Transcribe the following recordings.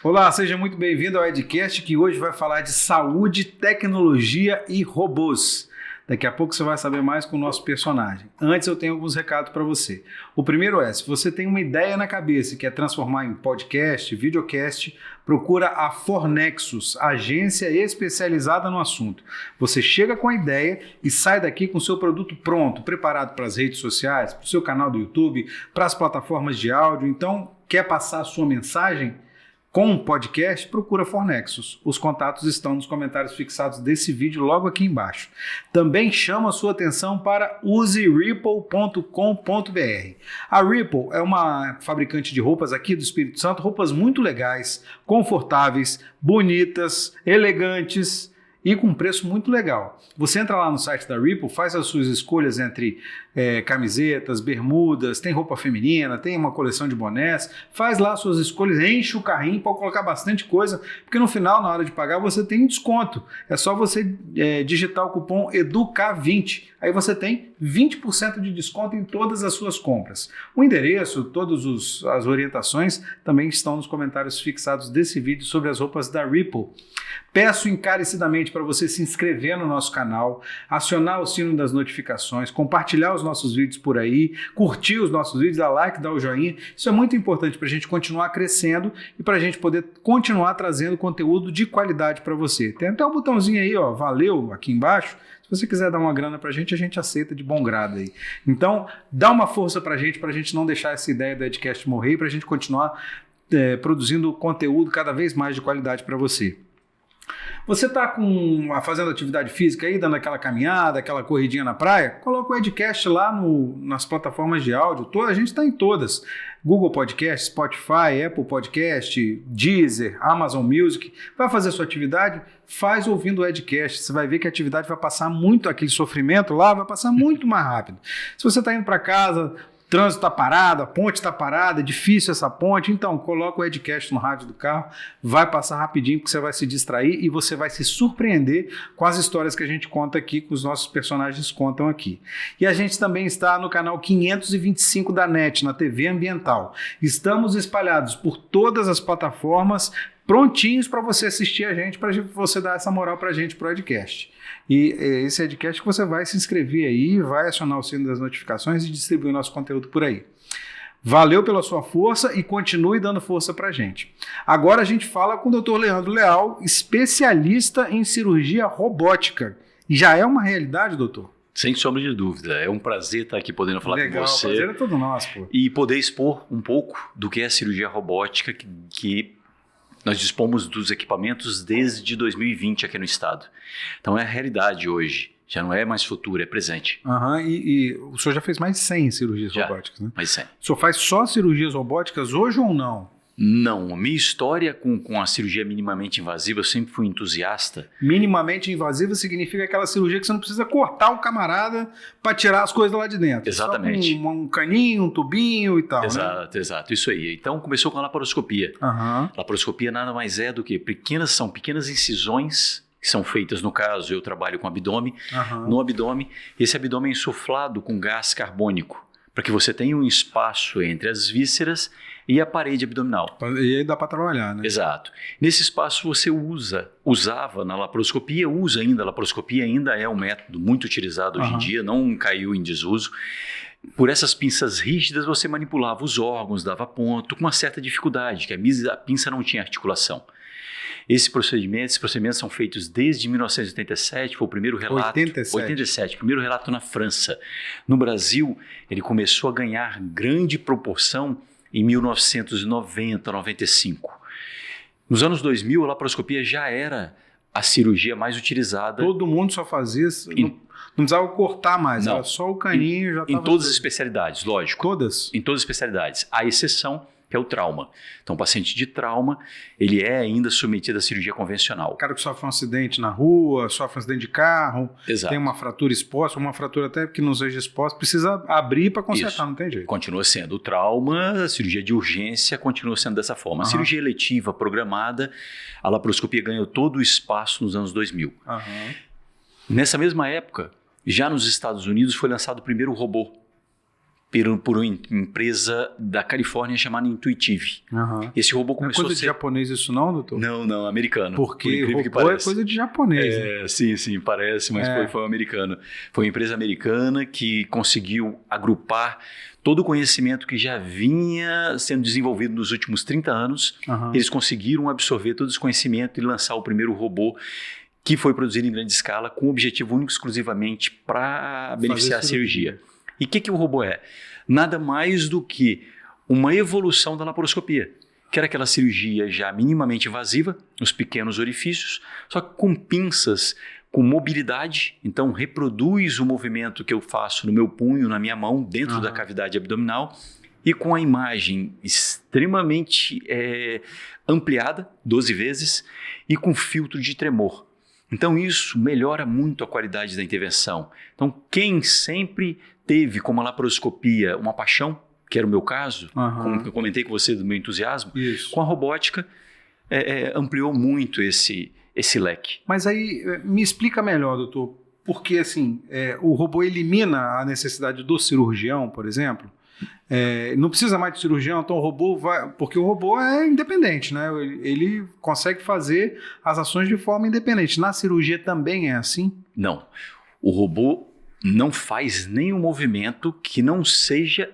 Olá, seja muito bem-vindo ao Edcast, que hoje vai falar de saúde, tecnologia e robôs. Daqui a pouco você vai saber mais com o nosso personagem. Antes eu tenho alguns recados para você. O primeiro é, se você tem uma ideia na cabeça e quer transformar em podcast, videocast, procura a Fornexus, agência especializada no assunto. Você chega com a ideia e sai daqui com o seu produto pronto, preparado para as redes sociais, para o seu canal do YouTube, para as plataformas de áudio. Então, quer passar a sua mensagem? Com um podcast, procura Fornexus. Os contatos estão nos comentários fixados desse vídeo logo aqui embaixo. Também chamo a sua atenção para useripple.com.br. A Ripple é uma fabricante de roupas aqui do Espírito Santo, roupas muito legais, confortáveis, bonitas, elegantes e com preço muito legal. Você entra lá no site da Ripple, faz as suas escolhas entre camisetas, bermudas, tem roupa feminina, tem uma coleção de bonés, faz lá as suas escolhas, enche o carrinho, pode colocar bastante coisa, porque no final, na hora de pagar, você tem um desconto. É só você digitar o cupom EDUCA20, aí você tem 20% de desconto em todas as suas compras. O endereço, todas as orientações também estão nos comentários fixados desse vídeo sobre as roupas da Ripple. Peço encarecidamente para você se inscrever no nosso canal, acionar o sino das notificações, compartilhar os nossos vídeos por aí, curtir os nossos vídeos, dar like, dar o joinha. Isso é muito importante para a gente continuar crescendo e para a gente poder continuar trazendo conteúdo de qualidade para você. Tem até um botãozinho aí, ó, valeu, aqui embaixo. Se você quiser dar uma grana para a gente aceita de bom grado aí. Então, dá uma força para a gente não deixar essa ideia do Edcast morrer e para a gente continuar produzindo conteúdo cada vez mais de qualidade para você. Você está fazendo atividade física aí, dando aquela caminhada, aquela corridinha na praia? Coloca o Edcast lá nas plataformas de áudio. A gente está em todas. Google Podcast, Spotify, Apple Podcast, Deezer, Amazon Music. Vai fazer sua atividade? Faz ouvindo o Edcast. Você vai ver que a atividade vai passar muito, aquele sofrimento lá vai passar muito mais rápido. Se você está indo para casa, o trânsito está parado, a ponte está parada, é difícil essa ponte, então coloca o Edcast no rádio do carro, vai passar rapidinho porque você vai se distrair e você vai se surpreender com as histórias que a gente conta aqui, que os nossos personagens contam aqui. E a gente também está no canal 525 da NET, na TV Ambiental. Estamos espalhados por todas as plataformas, prontinhos para você assistir a gente, para você dar essa moral para a gente, pro Edcast. E esse Edcast que você vai se inscrever aí, vai acionar o sino das notificações e distribuir nosso conteúdo por aí. Valeu pela sua força e continue dando força para a gente. Agora a gente fala com o Dr. Leandro Leal, especialista em cirurgia robótica. Já é uma realidade, doutor? Sem sombra de dúvida. É um prazer estar aqui podendo falar com você. O prazer é todo nosso, pô. E poder expor um pouco do que é a cirurgia robótica, que nós dispomos dos equipamentos desde 2020 aqui no estado. Então é a realidade hoje. Já não é mais futuro, é presente. E o senhor já fez mais de 100 cirurgias robóticas, né? Mais 100. O senhor faz só cirurgias robóticas hoje ou não? Não, a minha história com a cirurgia minimamente invasiva, eu sempre fui entusiasta. Minimamente invasiva significa aquela cirurgia que você não precisa cortar o camarada para tirar as coisas lá de dentro. Exatamente. Só com um caninho, um tubinho e tal, exato, né? Exato, isso aí. Então começou com a laparoscopia. Laparoscopia nada mais é do que pequenas incisões que são feitas, no caso, eu trabalho com abdômen, no abdômen, esse abdômen é insuflado com gás carbônico, para que você tenha um espaço entre as vísceras e a parede abdominal. E aí dá para trabalhar, né? Exato. Nesse espaço você usava na laparoscopia, usa ainda, a laparoscopia ainda é um método muito utilizado hoje em dia, não caiu em desuso. Por essas pinças rígidas você manipulava os órgãos, dava ponto, com uma certa dificuldade, que a pinça não tinha articulação. Esses procedimentos são feitos desde 1987, foi o primeiro relato. 87, primeiro relato na França. No Brasil, ele começou a ganhar grande proporção em 1990, 95. Nos anos 2000, a laparoscopia já era a cirurgia mais utilizada. Todo mundo só fazia isso. Não precisava cortar mais, era só o caninho. Já em todas as especialidades, lógico. Todas? Em todas as especialidades. A exceção que é o trauma. Então, o paciente de trauma, ele é ainda submetido à cirurgia convencional. O cara que sofre um acidente na rua, sofre um acidente de carro, exato, tem uma fratura exposta, uma fratura até que não seja exposta, precisa abrir para consertar, isso, não tem jeito. Continua sendo o trauma, a cirurgia de urgência continua sendo dessa forma. A cirurgia eletiva programada, a laparoscopia ganhou todo o espaço nos anos 2000. Nessa mesma época, já nos Estados Unidos foi lançado o primeiro robô. por uma empresa da Califórnia chamada Intuitive. Uhum. Esse robô começou não é coisa de japonês isso não, doutor? Não, americano. Porque robô é coisa de japonês. Né? Sim, parece, mas foi um americano. Foi uma empresa americana que conseguiu agrupar todo o conhecimento que já vinha sendo desenvolvido nos últimos 30 anos. Uhum. Eles conseguiram absorver todo esse conhecimento e lançar o primeiro robô que foi produzido em grande escala com o objetivo único exclusivamente para beneficiar a cirurgia. E o que o robô é? Nada mais do que uma evolução da laparoscopia, que era aquela cirurgia já minimamente invasiva, nos pequenos orifícios, só que com pinças, com mobilidade, então reproduz o movimento que eu faço no meu punho, na minha mão, dentro da cavidade abdominal, e com a imagem extremamente ampliada, 12 vezes, e com filtro de tremor. Então isso melhora muito a qualidade da intervenção. Então quem sempre teve como laparoscopia uma paixão, que era o meu caso, como eu comentei com você do meu entusiasmo, com a robótica ampliou muito esse leque. Mas aí me explica melhor, doutor, porque assim, o robô elimina a necessidade do cirurgião, por exemplo? Não precisa mais de cirurgião, então o robô vai... Porque o robô é independente, né? Ele consegue fazer as ações de forma independente. Na cirurgia também é assim? Não. O robô não faz nenhum movimento que não seja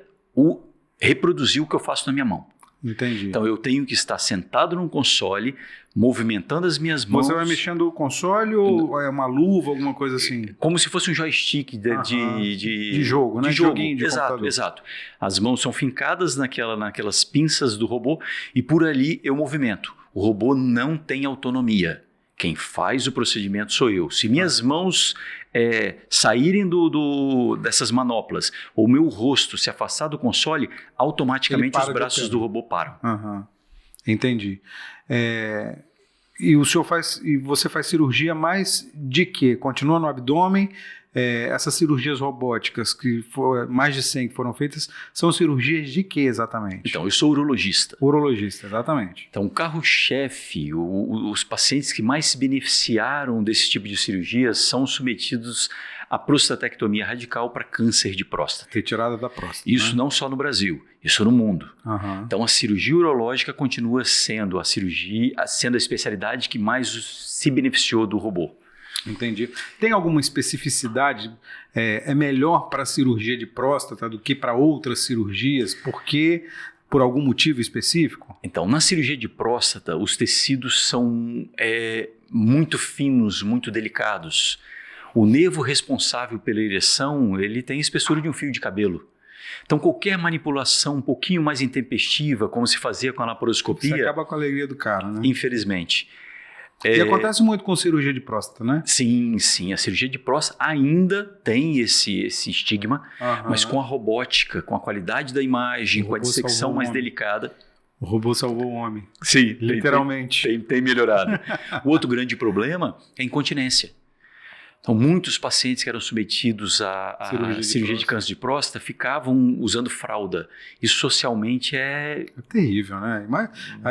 reproduzir o que eu faço na minha mão. Entendi. Então eu tenho que estar sentado num console, movimentando as minhas mãos. Você vai mexendo o console ou é uma luva, alguma coisa assim? Como se fosse um joystick de jogo, né? De jogo. Joguinho de computador. Exato. As mãos são fincadas naquelas pinças do robô e por ali eu movimento. O robô não tem autonomia. Quem faz o procedimento sou eu. Se minhas mãos saírem dessas manoplas ou meu rosto se afastar do console, automaticamente os braços do robô param. Entendi. E você faz cirurgia mais de quê? Continua no abdômen? Essas cirurgias robóticas, mais de 100 que foram feitas, são cirurgias de quê exatamente? Então, eu sou urologista. Urologista, exatamente. Então, o carro-chefe, os pacientes que mais se beneficiaram desse tipo de cirurgias são submetidos à prostatectomia radical para câncer de próstata. Retirada da próstata. Isso não só no Brasil, isso no mundo. Então, a cirurgia urológica continua sendo a especialidade que mais se beneficiou do robô. Entendi. Tem alguma especificidade? É melhor para a cirurgia de próstata do que para outras cirurgias? Por algum motivo específico? Então, na cirurgia de próstata, os tecidos são muito finos, muito delicados. O nervo responsável pela ereção, ele tem a espessura de um fio de cabelo. Então, qualquer manipulação um pouquinho mais intempestiva, como se fazia com a laparoscopia... Você acaba com a alegria do cara, né? Infelizmente. E acontece muito com cirurgia de próstata, né? Sim. A cirurgia de próstata ainda tem esse estigma, mas com a robótica, com a qualidade da imagem, com a dissecção mais delicada... O robô salvou o homem. Sim, literalmente. Tem melhorado. O outro grande problema é a incontinência. Então, muitos pacientes que eram submetidos à cirurgia de câncer de próstata ficavam usando fralda. Isso socialmente é terrível, né?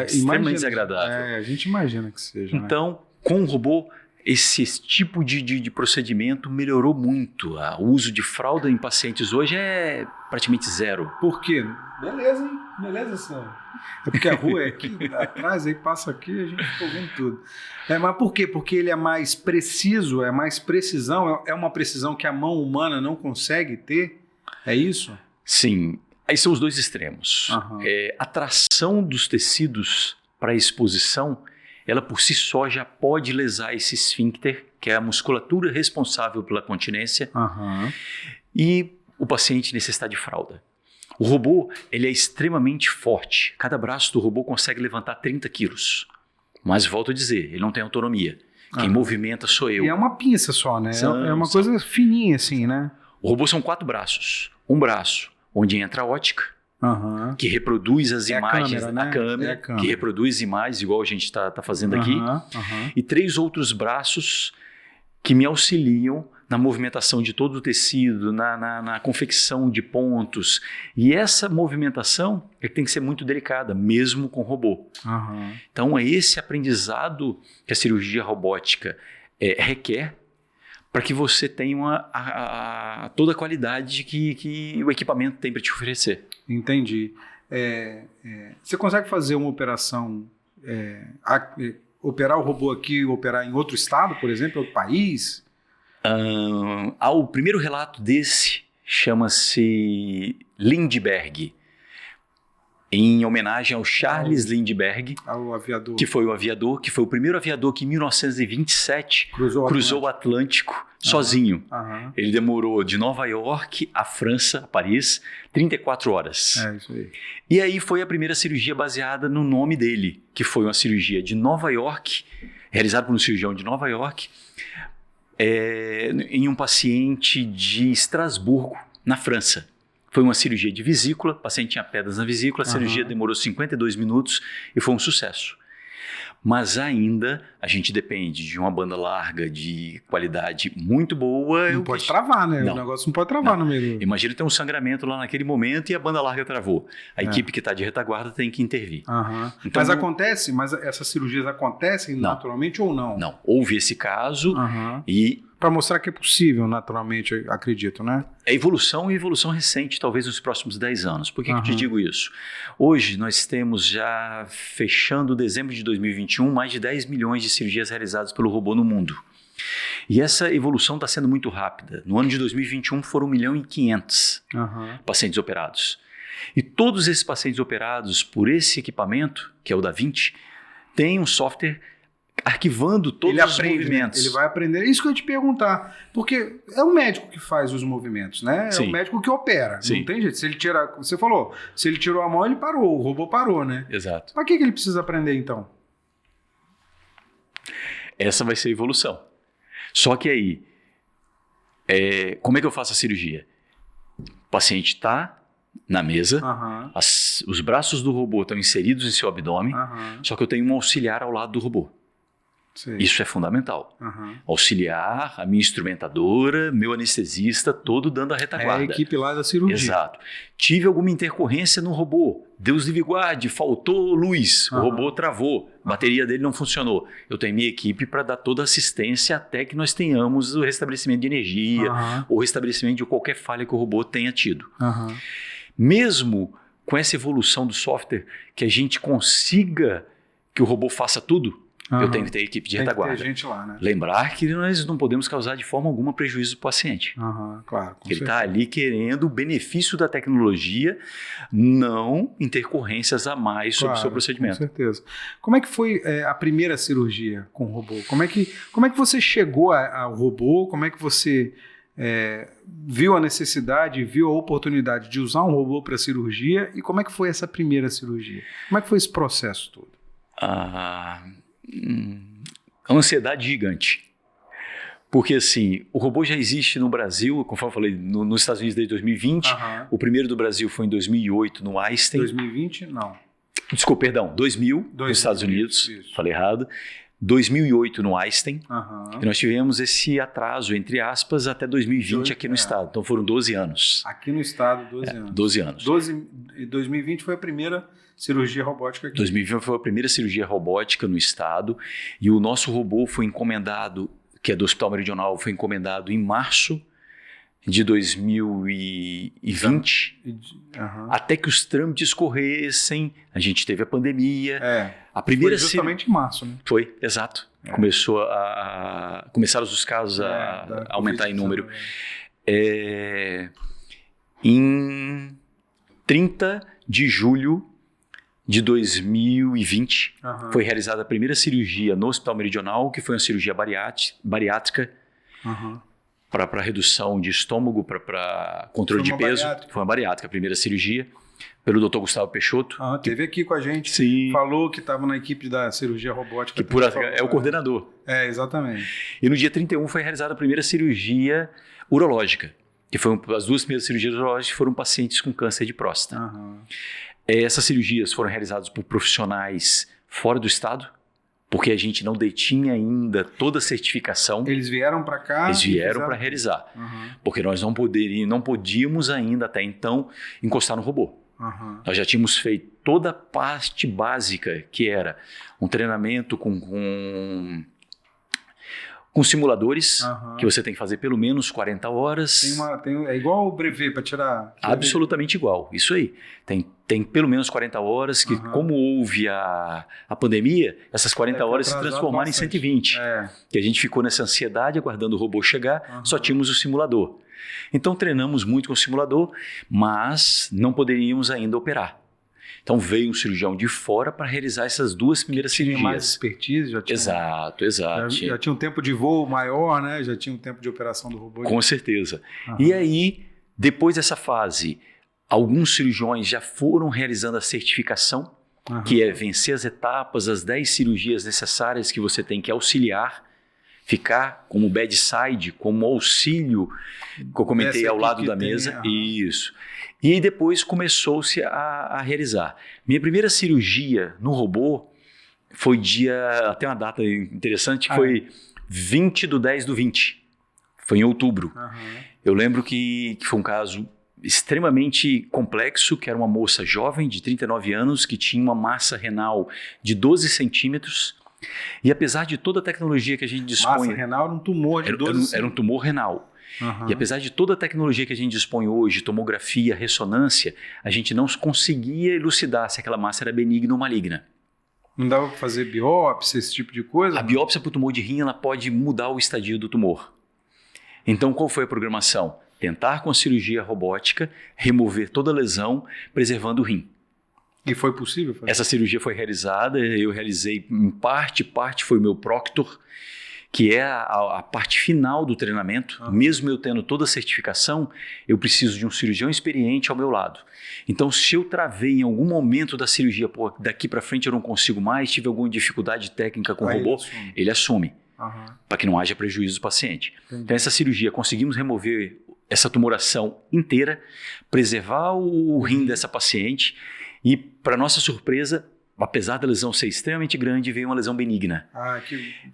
Extremamente desagradável. A gente imagina que seja. Então, com o robô, esse tipo de procedimento melhorou muito. O uso de fralda em pacientes hoje é praticamente zero. Por quê? Beleza, hein? Beleza, senhor. É porque a rua é aqui atrás, aí passa aqui e a gente fica ouvindo tudo. Mas por quê? Porque ele é mais preciso, é mais precisão, é uma precisão que a mão humana não consegue ter? É isso? Sim. Aí são os dois extremos. A tração dos tecidos para a exposição, ela por si só já pode lesar esse esfíncter, que é a musculatura responsável pela continência, e o paciente necessita de fralda. O robô, ele é extremamente forte. Cada braço do robô consegue levantar 30 quilos. Mas, volto a dizer, ele não tem autonomia. Quem movimenta sou eu. E é uma pinça só, né? É uma coisa fininha assim, né? O robô são 4 braços. Um braço onde entra a ótica, que reproduz as imagens, a câmera, que reproduz imagens, igual a gente está fazendo aqui. E 3 outros braços que me auxiliam na movimentação de todo o tecido, na confecção de pontos. E essa movimentação tem que ser muito delicada, mesmo com robô. Então, é esse aprendizado que a cirurgia robótica requer para que você tenha toda a qualidade que o equipamento tem para te oferecer. Entendi. Você consegue fazer uma operação, operar o robô aqui e operar em outro estado, por exemplo, outro país? O primeiro relato desse chama-se Lindbergh, em homenagem ao Charles Lindbergh, Ao aviador. que foi o primeiro aviador que em 1927 cruzou o Atlântico sozinho. Ele demorou de Nova York à França, a Paris, 34 horas. Isso aí. E aí foi a primeira cirurgia baseada no nome dele, que foi uma cirurgia de Nova York, realizada por um cirurgião de Nova York, em um paciente de Estrasburgo, na França. Foi uma cirurgia de vesícula, o paciente tinha pedras na vesícula, a cirurgia demorou 52 minutos e foi um sucesso. Mas ainda a gente depende de uma banda larga de qualidade muito boa. Não pode travar, né? Não. O negócio não pode travar no meio. Imagina ter um sangramento lá naquele momento e a banda larga travou. A equipe que está de retaguarda tem que intervir. Então, mas essas cirurgias acontecem naturalmente ou não? Não, houve esse caso e... Para mostrar que é possível, naturalmente, acredito, né? É evolução e evolução recente, talvez nos próximos 10 anos. Por que eu te digo isso? Hoje nós temos já, fechando dezembro de 2021, mais de 10 milhões de cirurgias realizadas pelo robô no mundo. E essa evolução está sendo muito rápida. No ano de 2021 foram 1.500.000 pacientes operados. E todos esses pacientes operados por esse equipamento, que é o Da Vinci, tem um software arquivando todos os movimentos. Ele vai aprender. Isso que eu ia te perguntar. Porque é o médico que faz os movimentos, né? Sim. É o médico que opera. Sim. Não tem jeito. Se ele tirar... Você falou, se ele tirou a mão, ele parou. O robô parou, né? Exato. Para que ele precisa aprender, então? Essa vai ser a evolução. Só que aí, como é que eu faço a cirurgia? O paciente está na mesa, os braços do robô estão inseridos em seu abdômen, só que eu tenho um auxiliar ao lado do robô. Sei. Isso é fundamental. Auxiliar, a minha instrumentadora, meu anestesista, todo dando a retaguarda. É a equipe lá da cirurgia. Exato. Tive alguma intercorrência no robô. Deus livre guarde, faltou luz, o robô travou, a bateria dele não funcionou. Eu tenho minha equipe para dar toda a assistência até que nós tenhamos o restabelecimento de energia ou restabelecimento de qualquer falha que o robô tenha tido. Mesmo com essa evolução do software, que a gente consiga que o robô faça tudo, eu tenho que ter equipe de retaguarda. Tem que ter gente lá, né? Lembrar que nós não podemos causar de forma alguma prejuízo para o paciente. Claro. Ele está ali querendo o benefício da tecnologia, não intercorrências a mais sobre o seu procedimento. Com certeza. Como é que foi a primeira cirurgia com o robô? Como é que você chegou ao robô? Como é que você viu a necessidade, viu a oportunidade de usar um robô para cirurgia? E como é que foi essa primeira cirurgia? Como é que foi esse processo todo? Uma ansiedade gigante. Porque assim, o robô já existe no Brasil, conforme eu falei, nos Estados Unidos desde 2020. O primeiro do Brasil foi em 2008 no Einstein. 2020, não. Desculpa, perdão, 2000 nos Estados Unidos. Isso. Falei errado. 2008 no Einstein. E nós tivemos esse atraso, entre aspas, até 2020 aqui no estado. Então foram 12 anos. Aqui no estado, 12 anos. 12 anos. 2020 foi a primeira cirurgia robótica aqui. 2020 foi a primeira cirurgia robótica no estado. E o nosso robô foi encomendado, que é do Hospital Meridional, foi encomendado em março de 2020, até que os trâmites corressem. A gente teve a pandemia. A primeira foi justamente em março, né? Foi, exato. Começaram os casos a aumentar em número. Em 30 de julho de 2020, foi realizada a primeira cirurgia no Hospital Meridional, que foi uma cirurgia bariátrica, para redução de estômago, para controle de peso. Foi uma bariátrica, a primeira cirurgia, pelo Dr. Gustavo Peixoto. Teve aqui com a gente. Sim. Falou que estava na equipe da cirurgia robótica. Que é o coordenador. Exatamente. E no dia 31 foi realizada a primeira cirurgia urológica, que foi as duas primeiras cirurgias urológicas foram pacientes com câncer de próstata. Essas cirurgias foram realizadas por profissionais fora do estado, porque a gente não detinha ainda toda a certificação. Eles vieram para cá? Eles vieram para realizar. Porque nós não podíamos ainda, até então, encostar no robô. Nós já tínhamos feito toda a parte básica, que era um treinamento com com simuladores, que você tem que fazer pelo menos 40 horas. É igual o brevet para tirar... Absolutamente igual, isso aí. Tem pelo menos 40 horas, que como houve a pandemia, essas 40 horas se transformaram em 120. Que a gente ficou nessa ansiedade, aguardando o robô chegar, só tínhamos o simulador. Então treinamos muito com o simulador, mas não poderíamos ainda operar. Então veio um cirurgião de fora para realizar essas 2 primeiras cirurgias. Tinha mais expertise? Já tinha, exato. Já tinha um tempo de voo maior, né? Já tinha um tempo de operação do robô. Com certeza. E aí, depois dessa fase, alguns cirurgiões já foram realizando a certificação, que é vencer as etapas, as 10 cirurgias necessárias que você tem que auxiliar, ficar como bedside, como auxílio, que eu comentei ao lado da mesa. Isso. E aí depois começou-se a realizar. Minha primeira cirurgia no robô foi até uma data interessante, que foi 20/10/20. Foi em outubro. Eu lembro que foi um caso extremamente complexo, que era uma moça jovem de 39 anos, que tinha uma massa renal de 12 centímetros. E apesar de toda a tecnologia que a gente dispõe... Massa renal era um tumor de 12 centímetros. Era um tumor renal. E apesar de toda a tecnologia que a gente dispõe hoje, tomografia, ressonância, a gente não conseguia elucidar se aquela massa era benigna ou maligna. Não dava para fazer biópsia, esse tipo de coisa? A biópsia para o tumor de rim, ela pode mudar o estadio do tumor. Então, qual foi a programação? Tentar com a cirurgia robótica remover toda a lesão, preservando o rim. E foi possível fazer? Essa cirurgia foi realizada, eu realizei em parte foi o meu proctor, que é a parte final do treinamento. Mesmo eu tendo toda a certificação, eu preciso de um cirurgião experiente ao meu lado. Então, se eu travei em algum momento da cirurgia, daqui para frente eu não consigo mais, tive alguma dificuldade técnica com o robô, ele assume, para que não haja prejuízo do paciente. Então, essa cirurgia, conseguimos remover essa tumoração inteira, preservar o rim dessa paciente e, para nossa surpresa, apesar da lesão ser extremamente grande, veio uma lesão benigna.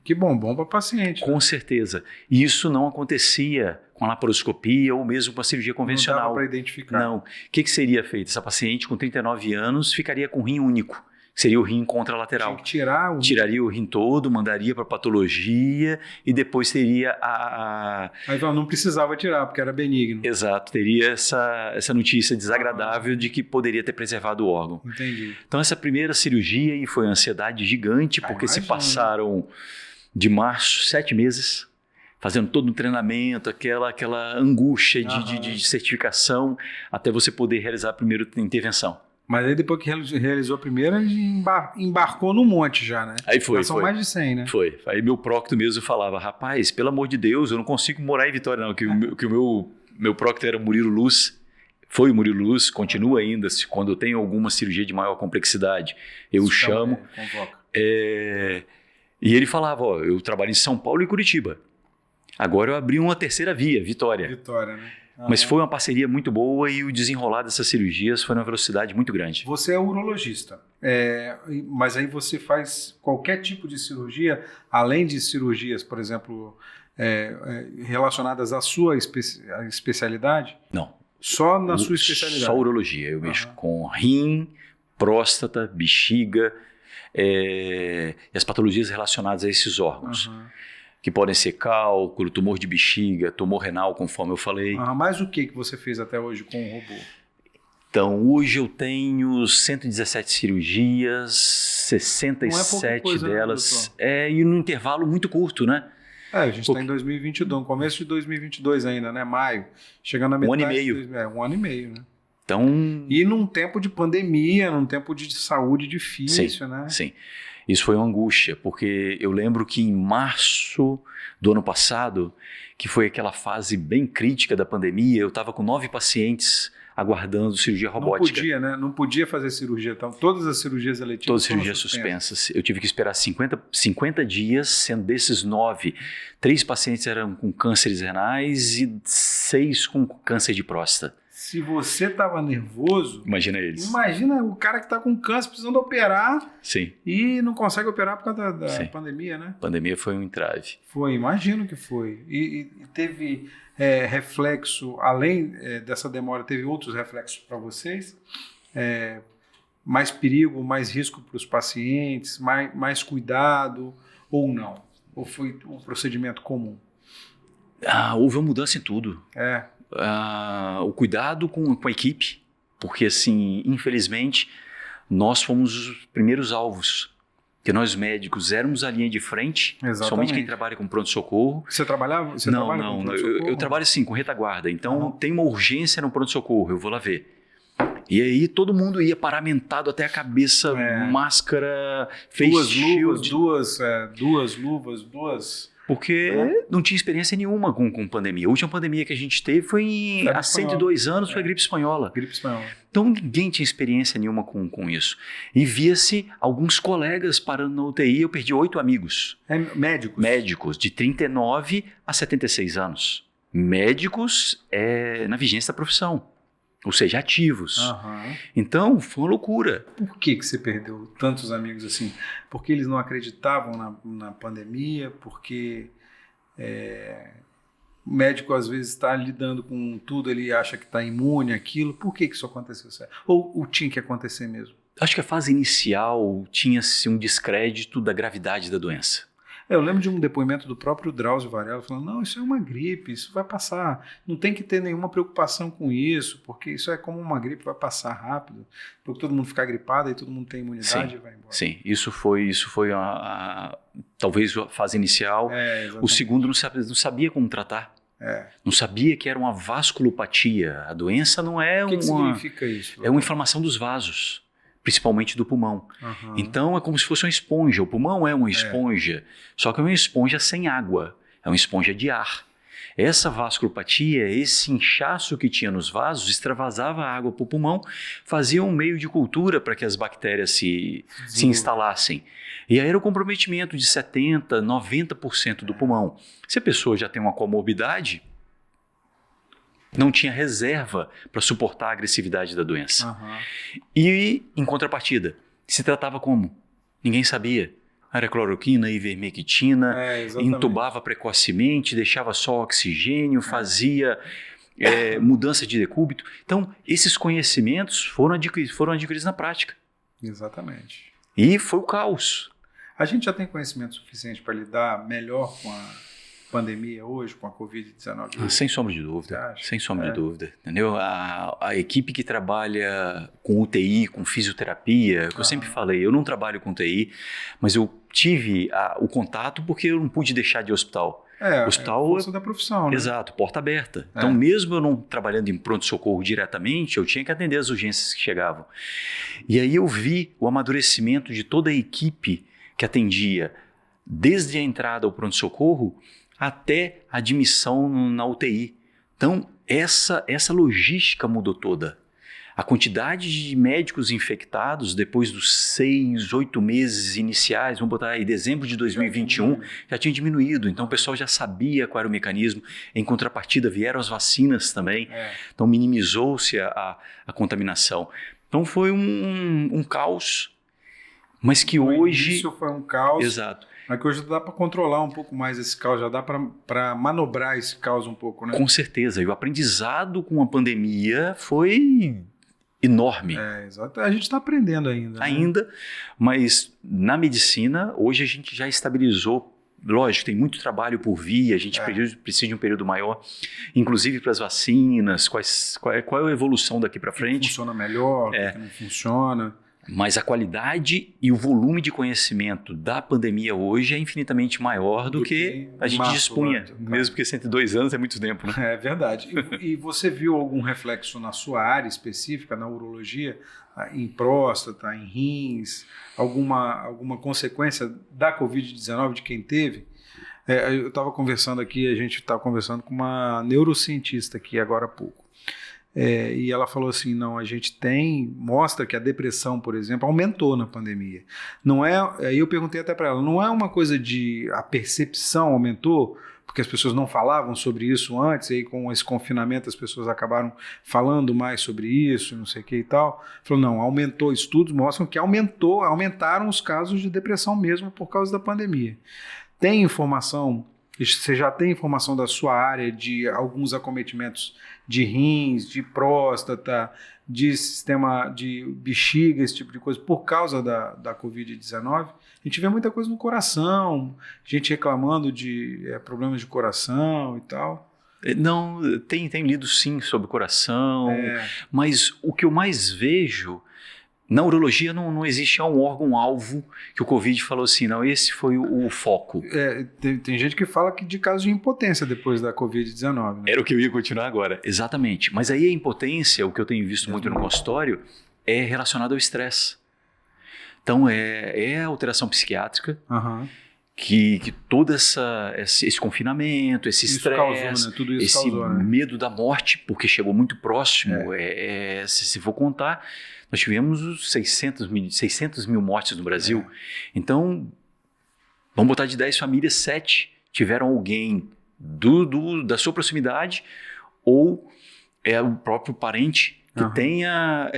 Que bom para o paciente. Com certeza. E isso não acontecia com a laparoscopia ou mesmo com a cirurgia convencional. Não dava para identificar. Não. O que seria feito? Essa paciente com 39 anos ficaria com rim único. Seria o rim contralateral. Tinha que tirar Tiraria o rim todo, mandaria para patologia e depois teria Aí não precisava tirar, porque era benigno. Exato, teria essa notícia desagradável de que poderia ter preservado o órgão. Entendi. Então essa primeira cirurgia aí foi uma ansiedade gigante, porque se passaram de março 7 meses, fazendo todo um treinamento, aquela angústia de certificação, até você poder realizar a primeira intervenção. Mas aí depois que realizou a primeira, ele embarcou no monte já, né? Aí foi. São mais de 100, né? Foi. Aí meu proctor mesmo falava, rapaz, pelo amor de Deus, eu não consigo morar em Vitória não, que o meu proctor era o Murilo Luz. Foi o Murilo Luz, continua ainda, quando eu tenho alguma cirurgia de maior complexidade, eu o chamo. E ele falava, eu trabalho em São Paulo e Curitiba. Agora eu abri uma terceira via, Vitória. Vitória, né? Mas foi uma parceria muito boa e o desenrolar dessas cirurgias foi numa velocidade muito grande. Você é urologista, mas aí você faz qualquer tipo de cirurgia, além de cirurgias, por exemplo, relacionadas à sua especialidade? Não. Só na sua especialidade? Só urologia. Eu mexo com rim, próstata, bexiga e as patologias relacionadas a esses órgãos. Que podem ser cálculo, tumor de bexiga, tumor renal, conforme eu falei. Mas o que você fez até hoje com o robô? Então, hoje eu tenho 117 cirurgias, 67 coisa, delas, e num intervalo muito curto, né? A gente está em 2022, no começo de 2022 ainda, né? Maio, chegando na metade. 1 ano e meio. 1 ano e meio, né? Então... E num tempo de pandemia, num tempo de saúde difícil, né? Sim. Isso foi uma angústia, porque eu lembro que em março do ano passado, que foi aquela fase bem crítica da pandemia, eu estava com 9 pacientes aguardando cirurgia robótica. Não podia, né? Não podia fazer cirurgia. Então, todas as cirurgias eletivas Todas as cirurgias suspensas. Eu tive que esperar 50 dias, sendo desses 9, 3 pacientes eram com cânceres renais e 6 com câncer de próstata. Se você estava nervoso... Imagina eles. Imagina o cara que está com câncer precisando operar. Sim. E não consegue operar por causa da pandemia, né? A pandemia foi um entrave. Foi, imagino que foi. E teve reflexo, além dessa demora, teve outros reflexos para vocês? Mais perigo, mais risco para os pacientes, mais cuidado ou não? Ou foi um procedimento comum? Houve uma mudança em tudo. É. O cuidado com a equipe, porque assim, infelizmente, nós fomos os primeiros alvos, que nós médicos éramos a linha de frente, Exatamente. somente quem trabalha com pronto-socorro. Você trabalhava? Não, eu trabalho assim, com retaguarda, então tem uma urgência no pronto-socorro, eu vou lá ver. E aí todo mundo ia paramentado até a cabeça, máscara, face shield. Duas luvas. Porque não tinha experiência nenhuma com pandemia. A última pandemia que a gente teve foi há 102 anos, foi a gripe espanhola. Gripe espanhola. Então ninguém tinha experiência nenhuma com isso. E via-se alguns colegas parando na UTI, eu perdi 8 amigos. Médicos? Médicos, de 39 a 76 anos. Médicos na vigência da profissão. Ou seja, ativos. Então, foi uma loucura. Por que você perdeu tantos amigos assim? Porque eles não acreditavam na pandemia? Porque o médico, às vezes, está lidando com tudo, ele acha que está imune àquilo. Por que isso aconteceu? Ou tinha que acontecer mesmo? Acho que a fase inicial tinha-se um descrédito da gravidade da doença. Eu lembro de um depoimento do próprio Drauzio Varela falando, não, isso é uma gripe, isso vai passar, não tem que ter nenhuma preocupação com isso, porque isso é como uma gripe, vai passar rápido, porque todo mundo ficar gripado e todo mundo tem imunidade e vai embora. Sim, isso foi talvez a fase inicial. O segundo não sabia como tratar. Não sabia que era uma vasculopatia. A doença não é O que significa isso? É uma inflamação dos vasos, principalmente do pulmão. Então é como se fosse uma esponja. O pulmão é uma esponja, só que é uma esponja sem água, é uma esponja de ar. Essa vasculopatia, esse inchaço que tinha nos vasos, extravasava a água para o pulmão, fazia um meio de cultura para que as bactérias se instalassem. E aí era o comprometimento de 70%, 90% do pulmão. Se a pessoa já tem uma comorbidade, não tinha reserva para suportar a agressividade da doença. E, em contrapartida, se tratava como? Ninguém sabia. Era cloroquina, ivermectina, entubava precocemente, deixava só oxigênio, fazia mudança de decúbito. Então, esses conhecimentos foram adquiridos na prática. Exatamente. E foi o caos. A gente já tem conhecimento suficiente para lidar melhor com a pandemia hoje, com a Covid-19? Sem sombra de dúvida, sem sombra de dúvida, entendeu? A equipe que trabalha com UTI, com fisioterapia, que eu sempre falei, eu não trabalho com UTI, mas eu tive o contato porque eu não pude deixar de ir ao hospital. Hospital, a força da profissão, né? Exato, porta aberta. Então, mesmo eu não trabalhando em pronto-socorro diretamente, eu tinha que atender as urgências que chegavam. E aí eu vi o amadurecimento de toda a equipe que atendia, desde a entrada ao pronto-socorro até a admissão na UTI. Então, essa logística mudou toda. A quantidade de médicos infectados depois dos 6, 8 meses iniciais, vamos botar aí dezembro de 2021, já tinha diminuído. Então, o pessoal já sabia qual era o mecanismo. Em contrapartida, vieram as vacinas também. Então, minimizou-se a contaminação. Então, foi um caos, mas que hoje... Isso foi um caos. Exato. Mas que hoje dá para controlar um pouco mais esse caos, já dá para manobrar esse caos um pouco, né? Com certeza. E o aprendizado com a pandemia foi enorme. Exato. A gente está aprendendo ainda. Ainda, mas na medicina, hoje a gente já estabilizou. Lógico, tem muito trabalho por vir, a gente precisa de um período maior, inclusive para as vacinas, qual é a evolução daqui para frente. O que funciona melhor, o que não funciona. Mas a qualidade e o volume de conhecimento da pandemia hoje é infinitamente maior do que a gente dispunha. Mesmo porque 102 anos é muito tempo, né? É verdade. E você viu algum reflexo na sua área específica, na urologia, em próstata, em rins, alguma consequência da Covid-19 de quem teve? Eu estava conversando aqui, a gente estava conversando com uma neurocientista aqui agora há pouco. E ela falou assim, não, a gente mostra que a depressão, por exemplo, aumentou na pandemia. Aí eu perguntei até para ela, não é uma coisa a percepção aumentou, porque as pessoas não falavam sobre isso antes, e aí com esse confinamento as pessoas acabaram falando mais sobre isso, não sei o que e tal. Falou, não, aumentou, estudos mostram que aumentaram os casos de depressão mesmo por causa da pandemia. Tem informação... Você já tem informação da sua área de alguns acometimentos de rins, de próstata, de sistema de bexiga, esse tipo de coisa, por causa da Covid-19. A gente vê muita coisa no coração, gente reclamando de problemas de coração e tal. Não, tem lido sim sobre o coração, mas o que eu mais vejo, na urologia não existe um órgão-alvo que o Covid falou assim, não, esse foi o foco. Tem gente que fala que de casos de impotência depois da Covid-19. Né? Era o que eu ia continuar agora, exatamente. Mas aí a impotência, o que eu tenho visto muito no consultório, é relacionado ao estresse. Então é alteração psiquiátrica, que todo esse confinamento, esse estresse, né? Tudo isso esse causou, né? medo da morte, porque chegou muito próximo, se for contar, nós tivemos 600 mil mortes no Brasil. Então, vamos botar de 10 famílias, 7 tiveram alguém da sua proximidade ou o próprio parente que tenha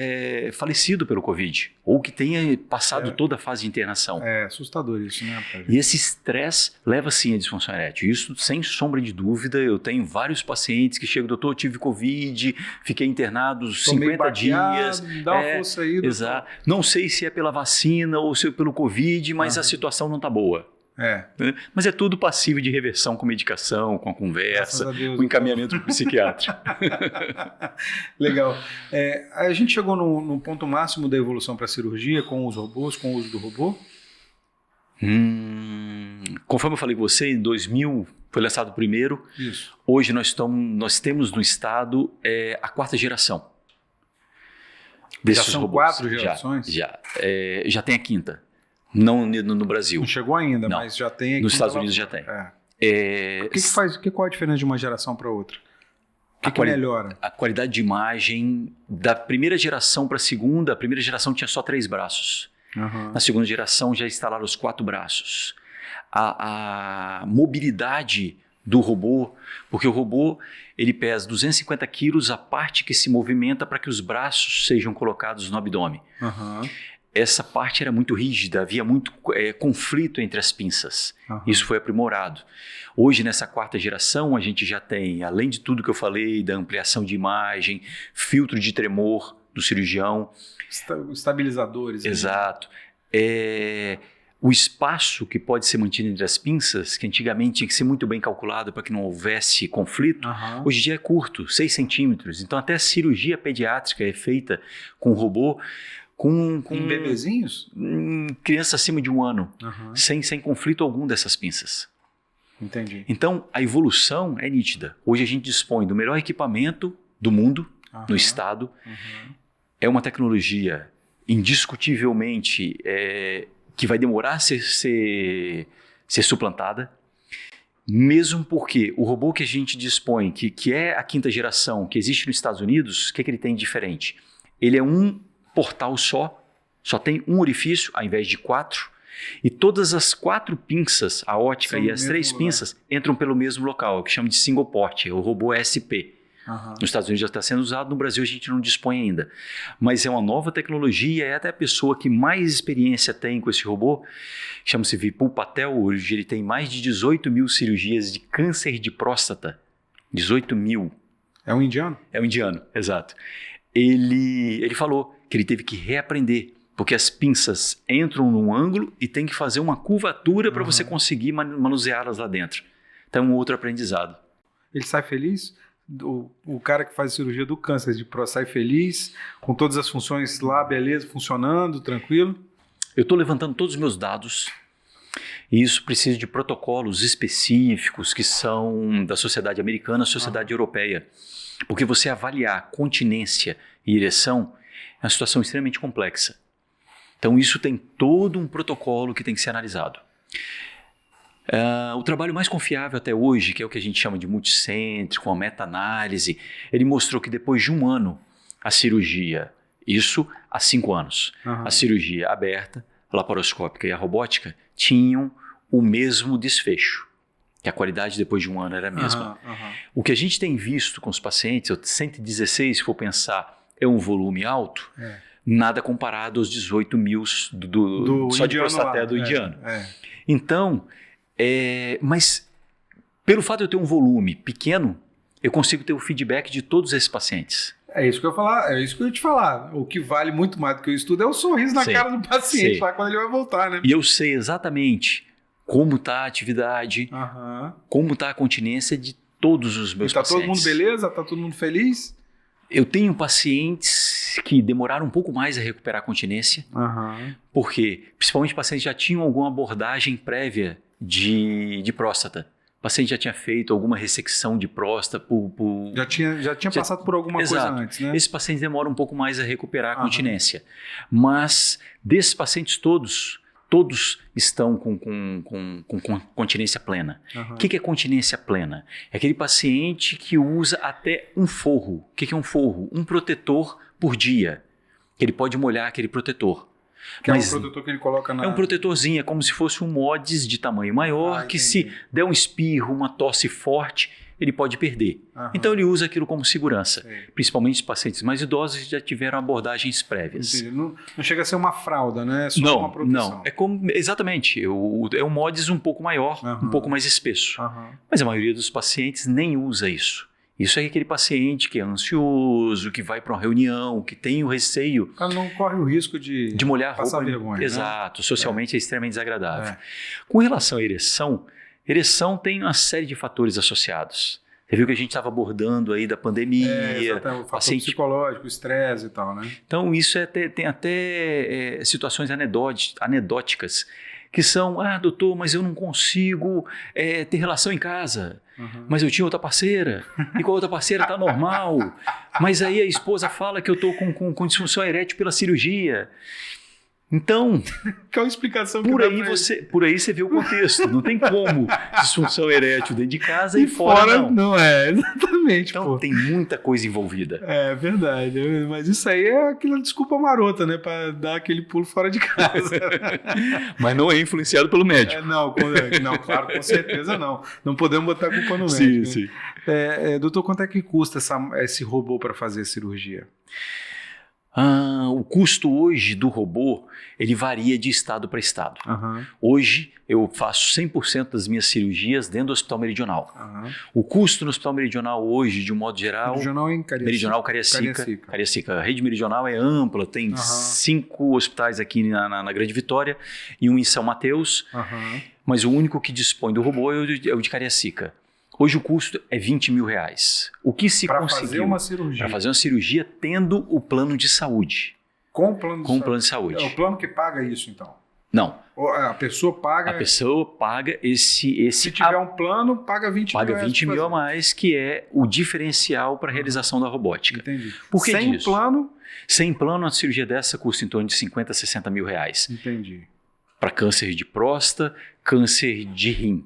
falecido pelo Covid ou que tenha passado toda a fase de internação. É assustador isso, né? E esse estresse leva sim à disfunção erétil. Isso, sem sombra de dúvida, eu tenho vários pacientes que chegam, doutor, eu tive Covid, fiquei internado 50 dias. Dá uma força aí, doutor. Exato. Não sei se é pela vacina ou se é pelo Covid, mas a situação não está boa. Mas é tudo passível de reversão com medicação, com a conversa, Deus, com encaminhamento para o psiquiatra. Legal. A gente chegou no ponto máximo da evolução para a cirurgia com os robôs, com o uso do robô? Conforme eu falei com você, em 2000 foi lançado o primeiro. Isso. Hoje nós temos no estado a 4ª geração. Já são robôs. 4 gerações? Já tem a 5ª. Não no Brasil. Não chegou ainda, não. Mas já tem aqui. Nos Estados Unidos já tem. Qual a diferença de uma geração para outra? O que melhora? A qualidade de imagem da primeira geração para a primeira geração tinha só 3 braços. Na segunda geração já instalaram os 4 braços. A mobilidade do robô, porque o robô ele pesa 250 quilos, a parte que se movimenta para que os braços sejam colocados no abdômen. Essa parte era muito rígida, havia muito conflito entre as pinças. Isso foi aprimorado. Hoje, nessa 4ª geração, a gente já tem, além de tudo que eu falei, da ampliação de imagem, filtro de tremor do cirurgião. Estabilizadores. Exato. O espaço que pode ser mantido entre as pinças, que antigamente tinha que ser muito bem calculado para que não houvesse conflito, hoje em dia é curto, 6 centímetros. Então, até a cirurgia pediátrica é feita com robô, com bebezinhos? Criança acima de 1 ano, sem conflito algum dessas pinças. Entendi. Então, a evolução é nítida. Hoje a gente dispõe do melhor equipamento do mundo, no estado. É uma tecnologia indiscutivelmente que vai demorar a ser suplantada, mesmo porque o robô que a gente dispõe, que é a 5ª geração, que existe nos Estados Unidos, o que ele tem de diferente? Ele é um portal só tem um orifício ao invés de 4, e todas as 4 pinças, a ótica e as 3 pinças, entram pelo mesmo local, o que chama de single port, é o robô SP. Nos Estados Unidos já está sendo usado, no Brasil a gente não dispõe ainda. Mas é uma nova tecnologia, e até a pessoa que mais experiência tem com esse robô, chama-se Vipul Patel, hoje ele tem mais de 18 mil cirurgias de câncer de próstata. 18 mil. É um indiano? É um indiano, exato. Ele falou que ele teve que reaprender, porque as pinças entram num ângulo e tem que fazer uma curvatura para você conseguir manuseá-las lá dentro. Então é um outro aprendizado. Ele sai feliz? O cara que faz a cirurgia do câncer de próstata sai feliz, com todas as funções lá, beleza, funcionando, tranquilo? Eu estou levantando todos os meus dados e isso precisa de protocolos específicos que são da sociedade americana, sociedade europeia. Porque você avaliar continência e ereção é uma situação extremamente complexa. Então isso tem todo um protocolo que tem que ser analisado. O trabalho mais confiável até hoje, que é o que a gente chama de multicêntrico, uma meta-análise, ele mostrou que depois de 1 ano, a cirurgia, isso há 5 anos, a cirurgia aberta, a laparoscópica e a robótica tinham o mesmo desfecho, que a qualidade depois de 1 ano era a mesma. O que a gente tem visto com os pacientes, 116, se for pensar, é um volume alto, nada comparado aos 18 mil só de prostaté do indiano. Então, mas pelo fato de eu ter um volume pequeno, eu consigo ter o feedback de todos esses pacientes. É isso que eu ia falar, é isso que eu ia te falar. O que vale muito mais do que o estudo é o sorriso na cara do paciente lá quando ele vai voltar, né? E eu sei exatamente como está a atividade, como está a continência de todos os meus pacientes. Tá todo mundo beleza? Tá todo mundo feliz? Eu tenho pacientes que demoraram um pouco mais a recuperar a continência, porque principalmente pacientes já tinham alguma abordagem prévia de próstata. O paciente já tinha feito alguma ressecção de próstata Já tinha passado por alguma coisa antes, né? Esses pacientes demoram um pouco mais a recuperar a continência. Mas desses pacientes todos estão com continência plena. O que é continência plena? É aquele paciente que usa até um forro. O que é um forro? Um protetor por dia. Que ele pode molhar aquele protetor. Mas é um protetor que ele coloca na... É um protetorzinho, é como se fosse um mods de tamanho maior, que se der um espirro, uma tosse forte, ele pode perder. Então ele usa aquilo como segurança. Principalmente os pacientes mais idosos que já tiveram abordagens prévias. Não chega a ser uma fralda, né? É só uma proteção. Não, exatamente. É um mods um pouco maior, um pouco mais espesso. Mas a maioria dos pacientes nem usa isso. Isso é aquele paciente que é ansioso, que vai para uma reunião, que tem o receio. O cara não corre o risco de molhar passar roupa. Vergonha. Exato, né? Socialmente é extremamente desagradável. Com relação à ereção tem uma série de fatores associados. Você viu que a gente estava abordando aí da pandemia. O fator psicológico, o estresse e tal, né? Então isso tem até situações anedóticas que são, doutor, mas eu não consigo ter relação em casa. Mas eu tinha outra parceira, e com a outra parceira tá normal. Mas aí a esposa fala que eu tô com disfunção erétil pela cirurgia. Então, que é uma explicação por aí você vê o contexto. Não tem como disfunção erétil dentro de casa e fora não. Não é, exatamente. Então tem muita coisa envolvida. É verdade, mas isso aí é aquela desculpa marota, né? Para dar aquele pulo fora de casa. Mas não é influenciado pelo médico. Não, claro, com certeza não. Não podemos botar a culpa no sim, médico. Sim. Doutor, quanto é que custa esse robô para fazer a cirurgia? O custo hoje do robô, ele varia de estado para estado. Hoje, eu faço 100% das minhas cirurgias dentro do Hospital Meridional. O custo no Hospital Meridional hoje, de um modo geral... Meridional em Cariacica. Meridional Cariacica. A rede Meridional é ampla, tem 5 hospitais aqui na Grande Vitória e um em São Mateus. Mas o único que dispõe do robô é o de Cariacica. Hoje o custo é R$20 mil. O que se conseguiu? Para fazer uma cirurgia. Para fazer uma cirurgia tendo o plano de saúde. Com o plano de saúde. É o plano que paga isso, então? Não. A pessoa paga... A pessoa paga esse... Se tiver um plano, paga R$20 mil. Paga R$20 mil a mais, que é o diferencial para a realização da robótica. Entendi. Por que Sem disso? plano... Sem plano, uma cirurgia dessa custa em torno de R$50 a R$60 mil. Entendi. Para câncer de próstata, câncer de rim.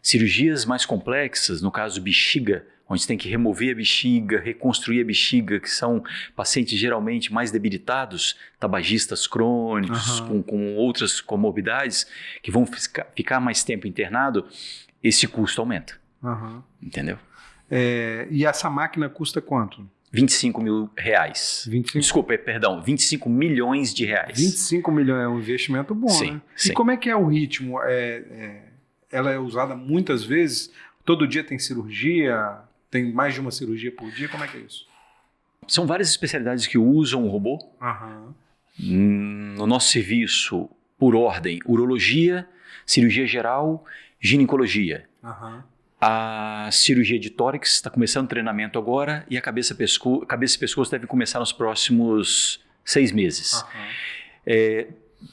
Cirurgias mais complexas, no caso bexiga, onde tem que remover a bexiga, reconstruir a bexiga, que são pacientes geralmente mais debilitados, tabagistas crônicos, com outras comorbidades, que vão ficar mais tempo internado, esse custo aumenta. Entendeu? E essa máquina custa quanto? R$25 mil. Desculpa, perdão, R$25 milhões. 25 milhões é um investimento bom, né? Sim. E como é que é o ritmo? Ela é usada muitas vezes? Todo dia tem cirurgia? Tem mais de uma cirurgia por dia? Como é que é isso? São várias especialidades que usam o robô. No nosso serviço, por ordem, urologia, cirurgia geral, ginecologia. A cirurgia de tórax está começando o treinamento agora e a cabeça e pescoço deve começar nos próximos 6 meses.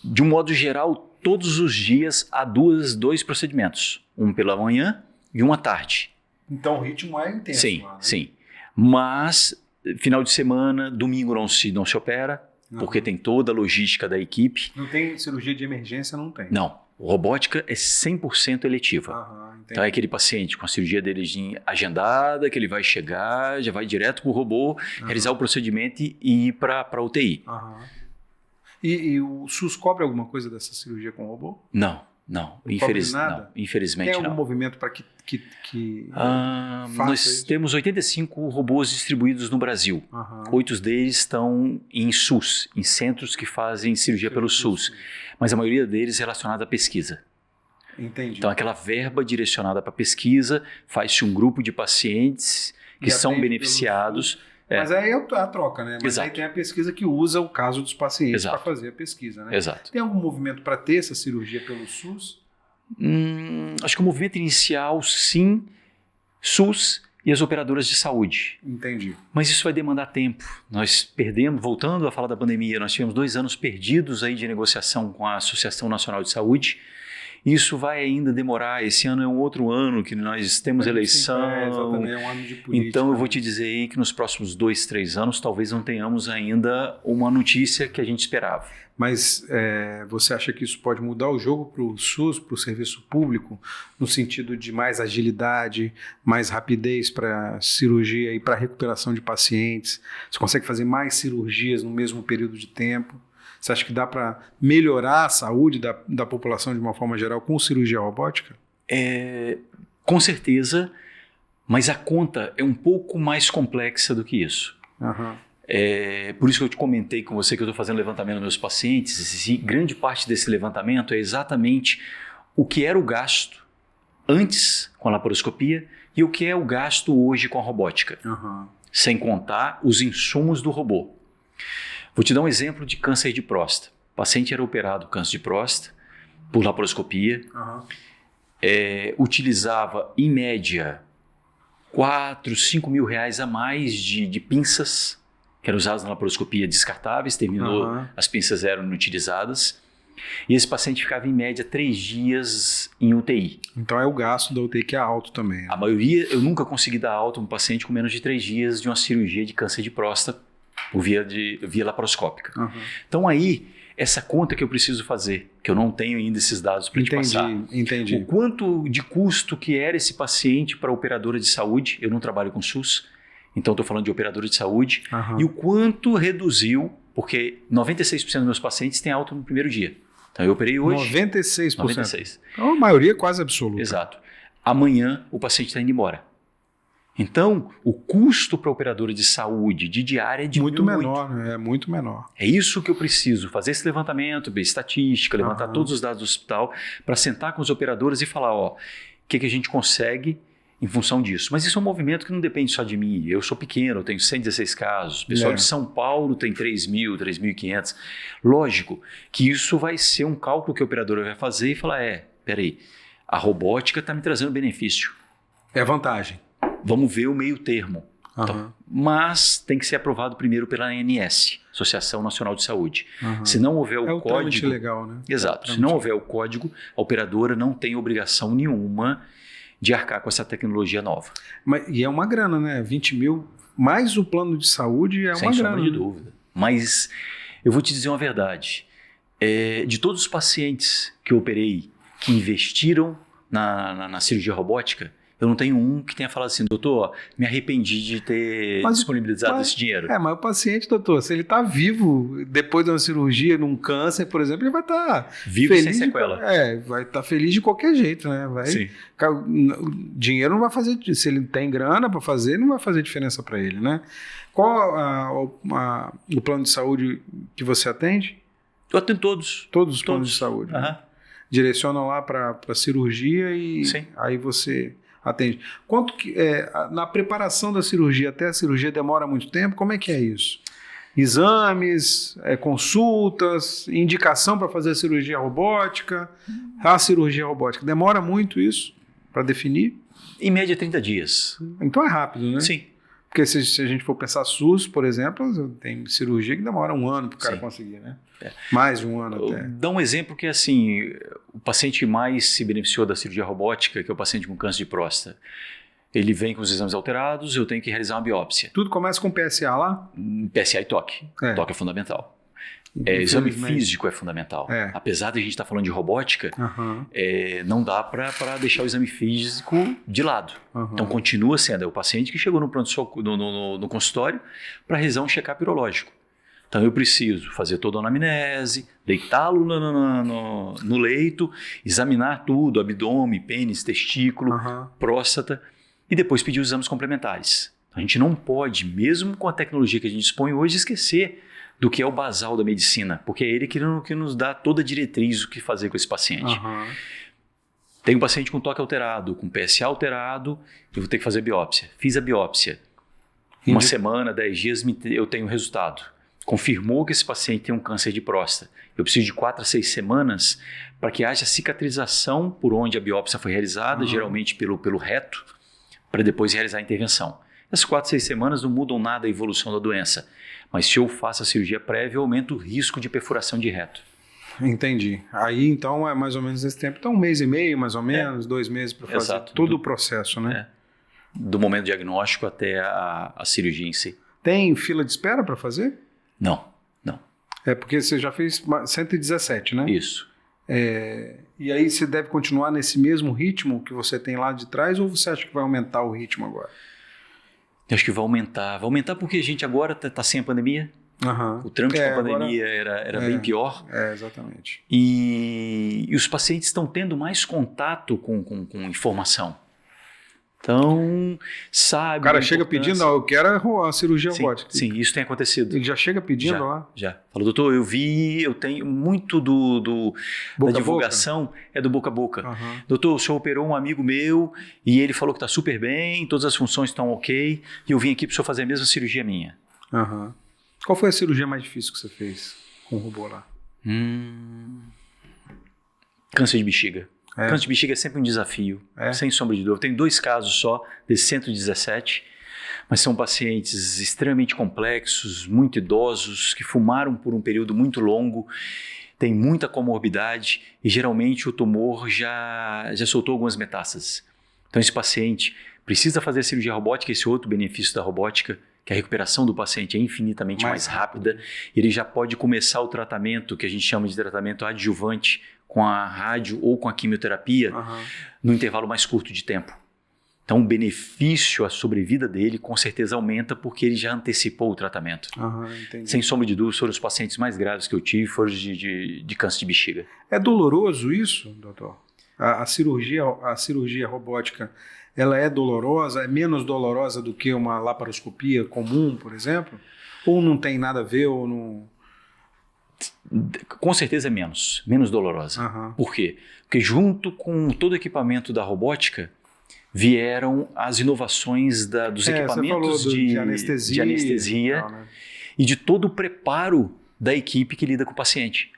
De um modo geral, todos os dias há 2 procedimentos. Um pela manhã e um à tarde. Então o ritmo é intenso. Sim, lá, né? Sim. Mas final de semana, domingo não se opera, porque tem toda a logística da equipe. Não tem cirurgia de emergência, não tem? Não. Robótica é 100% eletiva. Então é aquele paciente com a cirurgia dele agendada, que ele vai chegar, já vai direto para o robô, realizar o procedimento e ir para a UTI. E o SUS cobre alguma coisa dessa cirurgia com o robô? Não. Infelizmente tem algum não. movimento para que nós temos 85 robôs distribuídos no Brasil. 8 deles estão em SUS, em centros que fazem cirurgia pelo SUS. Mas a maioria deles relacionada à pesquisa. Entendi. Então, aquela verba direcionada para pesquisa, faz-se um grupo de pacientes que são beneficiados Mas aí é a troca, né? Mas Exato. aí tem a pesquisa que usa o caso dos pacientes para Exato. fazer a pesquisa, né? Exato. Tem algum movimento para ter essa cirurgia pelo SUS? Acho que o movimento inicial, sim, SUS e as operadoras de saúde. Entendi. Mas isso vai demandar tempo. Nós perdemos, voltando a falar da pandemia, nós tivemos 2 anos perdidos aí de negociação com a Associação Nacional de Saúde. Isso vai ainda demorar. Esse ano é um outro ano que nós temos eleição. Exatamente, é um ano de política. Então eu vou te dizer aí que nos próximos 2, 3 anos talvez não tenhamos ainda uma notícia que a gente esperava. Mas você acha que isso pode mudar o jogo para o SUS, para o serviço público, no sentido de mais agilidade, mais rapidez para cirurgia e para recuperação de pacientes? Você consegue fazer mais cirurgias no mesmo período de tempo? Você acha que dá para melhorar a saúde da população de uma forma geral com cirurgia robótica? Com certeza, mas a conta é um pouco mais complexa do que isso. Uhum. Por isso que eu te comentei com você que eu estou fazendo levantamento dos meus pacientes, e grande parte desse levantamento é exatamente o que era o gasto antes com a laparoscopia e o que é o gasto hoje com a robótica, sem contar os insumos do robô. Vou te dar um exemplo de câncer de próstata. O paciente era operado câncer de próstata por laparoscopia, utilizava em média 4, 5 mil reais a mais de pinças que eram usadas na laparoscopia descartáveis, terminou, as pinças eram inutilizadas, e esse paciente ficava em média 3 dias em UTI. Então é o gasto da UTI que é alto também. Né? A maioria, eu nunca consegui dar alta um paciente com menos de 3 dias de uma cirurgia de câncer de próstata por via laparoscópica. Então aí, essa conta que eu preciso fazer, que eu não tenho ainda esses dados para te passar. Entendi. O quanto de custo que era esse paciente para a operadora de saúde, eu não trabalho com SUS, então estou falando de operadora de saúde, e o quanto reduziu, porque 96% dos meus pacientes têm alta no primeiro dia. Então eu operei hoje. 96%? 96%. Então a maioria é quase absoluta. Exato. Amanhã o paciente está indo embora. Então, o custo para a operadora de saúde de diária é de muito menor, né? É muito menor. É isso que eu preciso, fazer esse levantamento, ver estatística, levantar todos os dados do hospital para sentar com os operadores e falar, o que a gente consegue em função disso. Mas isso é um movimento que não depende só de mim. Eu sou pequeno, eu tenho 116 casos. O pessoal de São Paulo tem 3.000, 3.500. Lógico que isso vai ser um cálculo que a operadora vai fazer e falar, peraí, a robótica está me trazendo benefício. É vantagem. Vamos ver o meio termo. Então, mas tem que ser aprovado primeiro pela ANS, Associação Nacional de Saúde. Se não houver o código... legal, né? Exato. Se não houver o código, a operadora não tem obrigação nenhuma de arcar com essa tecnologia nova. E é uma grana, né? 20 mil, mais o plano de saúde é uma grana. Sem sombra de dúvida. Mas eu vou te dizer uma verdade. De todos os pacientes que eu operei, que investiram na cirurgia robótica, eu não tenho um que tenha falado assim, doutor, me arrependi de ter disponibilizado esse dinheiro. Mas o paciente, doutor, se ele está vivo depois de uma cirurgia, num câncer, por exemplo, ele vai estar vivo feliz sem sequela. Vai estar feliz de qualquer jeito, né? Sim. O dinheiro não vai fazer, se ele tem grana para fazer, não vai fazer diferença para ele, né? Qual o plano de saúde que você atende? Eu atendo todos. Todos os planos de saúde. Né? Direcionam lá para cirurgia e aí você... atende. Quanto que na preparação da cirurgia até a cirurgia demora muito tempo? Como é que é isso? Exames, consultas, indicação para fazer a cirurgia robótica, a cirurgia robótica. Demora muito isso para definir? Em média 30 dias. Então é rápido, né? Sim. Porque se a gente for pensar SUS, por exemplo, tem cirurgia que demora 1 ano para o cara conseguir, né? Mais de 1 ano até. Dá um exemplo que, assim, o paciente que mais se beneficiou da cirurgia robótica, que é o paciente com câncer de próstata, ele vem com os exames alterados, eu tenho que realizar uma biópsia. Tudo começa com PSA lá? PSA e toque. Toque é fundamental. Exame físico é fundamental. Apesar de a gente estar falando de robótica, não dá para deixar o exame físico de lado. Então, continua sendo o paciente que chegou no consultório para realizar um check-up urológico. Então, eu preciso fazer toda a anamnese, deitá-lo no leito, examinar tudo, abdômen, pênis, testículo, próstata, e depois pedir os exames complementares. A gente não pode, mesmo com a tecnologia que a gente dispõe hoje, esquecer do que é o basal da medicina, porque é ele que nos dá toda a diretriz do que fazer com esse paciente. Tem um paciente com toque alterado, com PSA alterado, eu vou ter que fazer biópsia. Fiz a biópsia. Uma semana, 10 dias, eu tenho resultado. Confirmou que esse paciente tem um câncer de próstata. Eu preciso de 4 a 6 semanas para que haja cicatrização por onde a biópsia foi realizada, geralmente pelo reto, para depois realizar a intervenção. Essas 4 a 6 semanas não mudam nada a evolução da doença, mas se eu faço a cirurgia prévia, eu aumento o risco de perfuração de reto. Entendi. Aí, então, é mais ou menos esse tempo. Então, 1 mês e meio, mais ou menos, 2 meses para fazer todo o processo, né? Do momento diagnóstico até a cirurgia em si. Tem fila de espera para fazer? Não. É porque você já fez 117, né? Isso. E aí você deve continuar nesse mesmo ritmo que você tem lá de trás ou você acha que vai aumentar o ritmo agora? Eu acho que vai aumentar. Vai aumentar porque a gente agora está sem a pandemia. O trâmite com a pandemia era bem pior. Exatamente. E os pacientes estão tendo mais contato com informação. Então, sabe... O cara chega pedindo, eu quero a cirurgia robótica. Sim, isso tem acontecido. Ele já chega pedindo lá? Já. Falou, doutor, eu tenho muito da divulgação é do boca a boca. Doutor, o senhor operou um amigo meu e ele falou que está super bem, todas as funções estão ok, e eu vim aqui para o senhor fazer a mesma cirurgia minha. Qual foi a cirurgia mais difícil que você fez com o robô lá? Câncer de bexiga. Câncer de bexiga é sempre um desafio, sem sombra de dúvida. Eu tenho 2 casos só, desses 117, mas são pacientes extremamente complexos, muito idosos, que fumaram por um período muito longo, tem muita comorbidade e geralmente o tumor já soltou algumas metástases. Então esse paciente precisa fazer a cirurgia robótica, esse outro benefício da robótica, que a recuperação do paciente é infinitamente mais rápida, ele já pode começar o tratamento, que a gente chama de tratamento adjuvante, com a rádio ou com a quimioterapia, no intervalo mais curto de tempo. Então o benefício, a sobrevida dele, com certeza aumenta porque ele já antecipou o tratamento. Sem sombra de dúvida, foram os pacientes mais graves que eu tive, foram de câncer de bexiga. É doloroso isso, doutor? A cirurgia robótica, ela é dolorosa? É menos dolorosa do que uma laparoscopia comum, por exemplo? Ou não tem nada a ver, ou não... Com certeza é menos dolorosa. Por quê? Porque junto com todo o equipamento da robótica vieram as inovações dos equipamentos de anestesia tal, né? E de todo o preparo da equipe que lida com o paciente.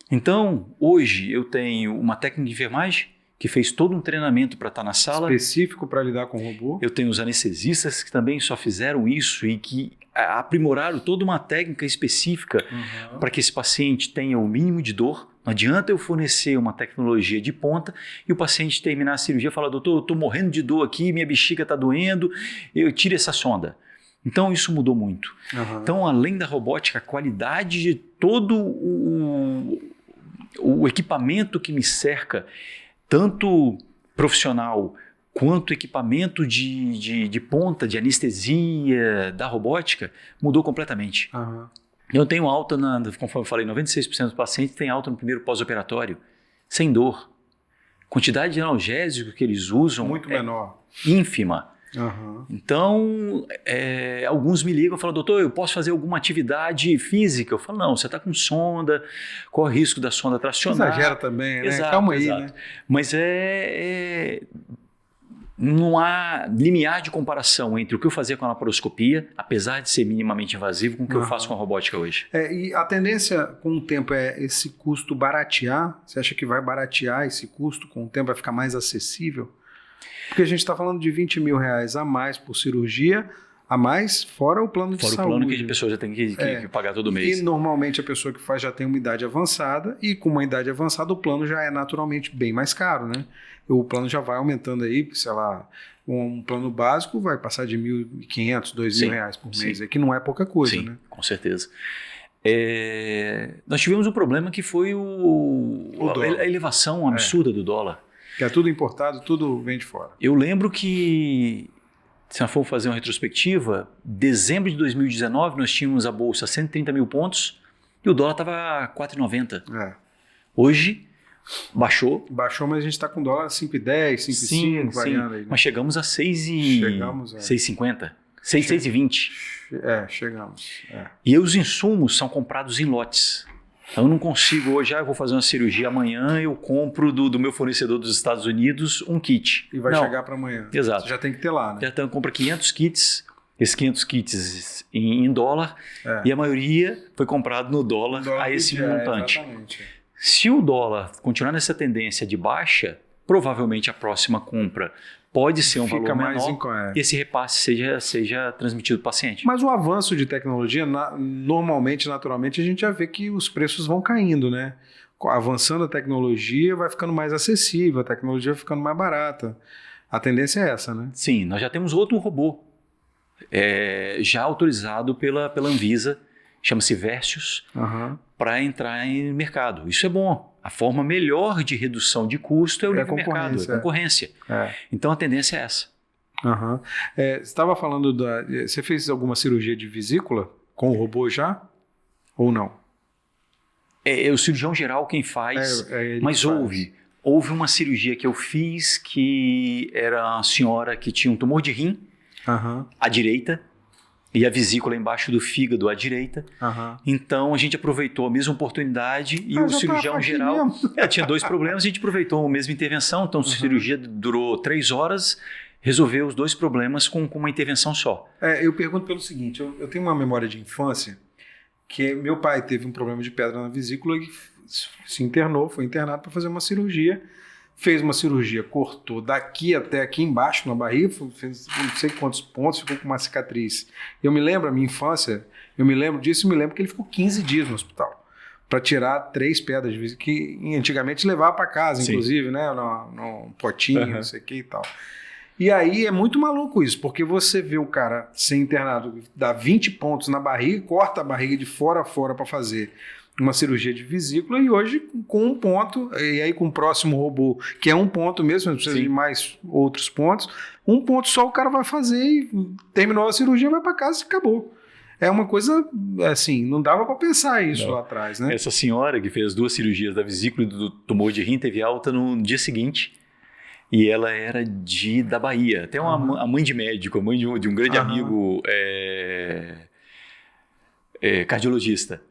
Então, hoje eu tenho uma técnica de enfermagem que fez todo um treinamento para estar na sala. Específico para lidar com o robô. Eu tenho os anestesistas que também só fizeram isso e que aprimoraram toda uma técnica específica para que esse paciente tenha o mínimo de dor. Não adianta eu fornecer uma tecnologia de ponta e o paciente terminar a cirurgia e falar, doutor, eu estou morrendo de dor aqui, minha bexiga está doendo, eu tiro essa sonda. Então isso mudou muito. Então, além da robótica, a qualidade de todo o equipamento que me cerca, tanto profissional quanto equipamento de ponta, de anestesia, da robótica, mudou completamente. Eu tenho alta, conforme eu falei, 96% dos pacientes têm alta no primeiro pós-operatório, sem dor. Quantidade de analgésico que eles usam muito menor. Ínfima. Então, alguns me ligam e falam, doutor, eu posso fazer alguma atividade física? Eu falo, não, você está com sonda, qual é o risco da sonda tracionar? Exagera também, né? Exato, calma aí, né? Mas não há limiar de comparação entre o que eu fazia com a laparoscopia, apesar de ser minimamente invasivo, com o que eu faço com a robótica hoje. E a tendência com o tempo é esse custo baratear? Você acha que vai baratear esse custo com o tempo, vai ficar mais acessível? Porque a gente está falando de R$20 mil a mais por cirurgia, a mais, fora o plano de saúde. Fora o plano que a pessoa já tem que pagar todo mês. E normalmente a pessoa que faz já tem uma idade avançada, e com uma idade avançada o plano já é naturalmente bem mais caro, né? O plano já vai aumentando aí, sei lá, um plano básico vai passar de R$1.500, R$2.000 por mês, que não é pouca coisa, sim, né? Com certeza. Nós tivemos um problema que foi a elevação absurda do dólar. Que é tudo importado, tudo vem de fora. Eu lembro que, se nós for fazer uma retrospectiva, dezembro de 2019 nós tínhamos a bolsa a 130 mil pontos e o dólar estava a 4,90. Hoje baixou. Baixou, mas a gente está com dólar 5,10, 5,5, variando aí. Né? Mas chegamos a 6,50, 6,20. Chegamos. E os insumos são comprados em lotes. Então eu não consigo hoje, eu vou fazer uma cirurgia amanhã, eu compro do meu fornecedor dos Estados Unidos um kit. E vai chegar para amanhã. Exato. Você já tem que ter lá, né? Então compra 500 kits esses 500 kits em dólar, e a maioria foi comprado no dólar a esse montante. Exatamente. Se o dólar continuar nessa tendência de baixa, provavelmente a próxima compra pode ser um valor menor e esse repasse seja transmitido para o paciente. Mas o avanço de tecnologia, normalmente, naturalmente, a gente já vê que os preços vão caindo, né? Avançando a tecnologia, vai ficando mais acessível, a tecnologia vai ficando mais barata. A tendência é essa, né? Sim, nós já temos outro robô já autorizado pela Anvisa, chama-se Versius, para entrar em mercado. Isso é bom. A forma melhor de redução de custo é o livre mercado, é concorrência. Então a tendência é essa. Você estava falando você fez alguma cirurgia de vesícula com o robô já? Ou não? É o cirurgião geral quem faz, mas houve uma cirurgia que eu fiz que era uma senhora que tinha um tumor de rim à direita, e a vesícula embaixo do fígado à direita. Então a gente aproveitou a mesma oportunidade e o cirurgião geral tinha 2 problemas, a gente aproveitou a mesma intervenção. Então a cirurgia durou 3 horas, resolveu os 2 problemas com uma intervenção só. Eu pergunto pelo seguinte, eu tenho uma memória de infância que meu pai teve um problema de pedra na vesícula e se internou, foi internado para fazer uma cirurgia. Fez uma cirurgia, cortou daqui até aqui embaixo na barriga, fez não sei quantos pontos, ficou com uma cicatriz. Eu me lembro, a minha infância, eu me lembro disso e me lembro que ele ficou 15 dias no hospital para tirar 3 pedras de vesícula, que antigamente levava para casa, inclusive, né, no potinho, não sei o que e tal. E aí é muito maluco isso, porque você vê o cara ser internado, dá 20 pontos na barriga, corta a barriga de fora a fora para fazer uma cirurgia de vesícula, e hoje com 1 ponto, e aí com o próximo robô, que é 1 ponto mesmo, não precisa de mais outros pontos, 1 ponto só o cara vai fazer e terminou a cirurgia, vai para casa e acabou. É uma coisa, assim, não dava para pensar isso lá atrás, né? Essa senhora que fez 2 cirurgias da vesícula e do tumor de rim teve alta no dia seguinte, e ela era da Bahia, até a mãe de médico, a mãe de um grande amigo cardiologista.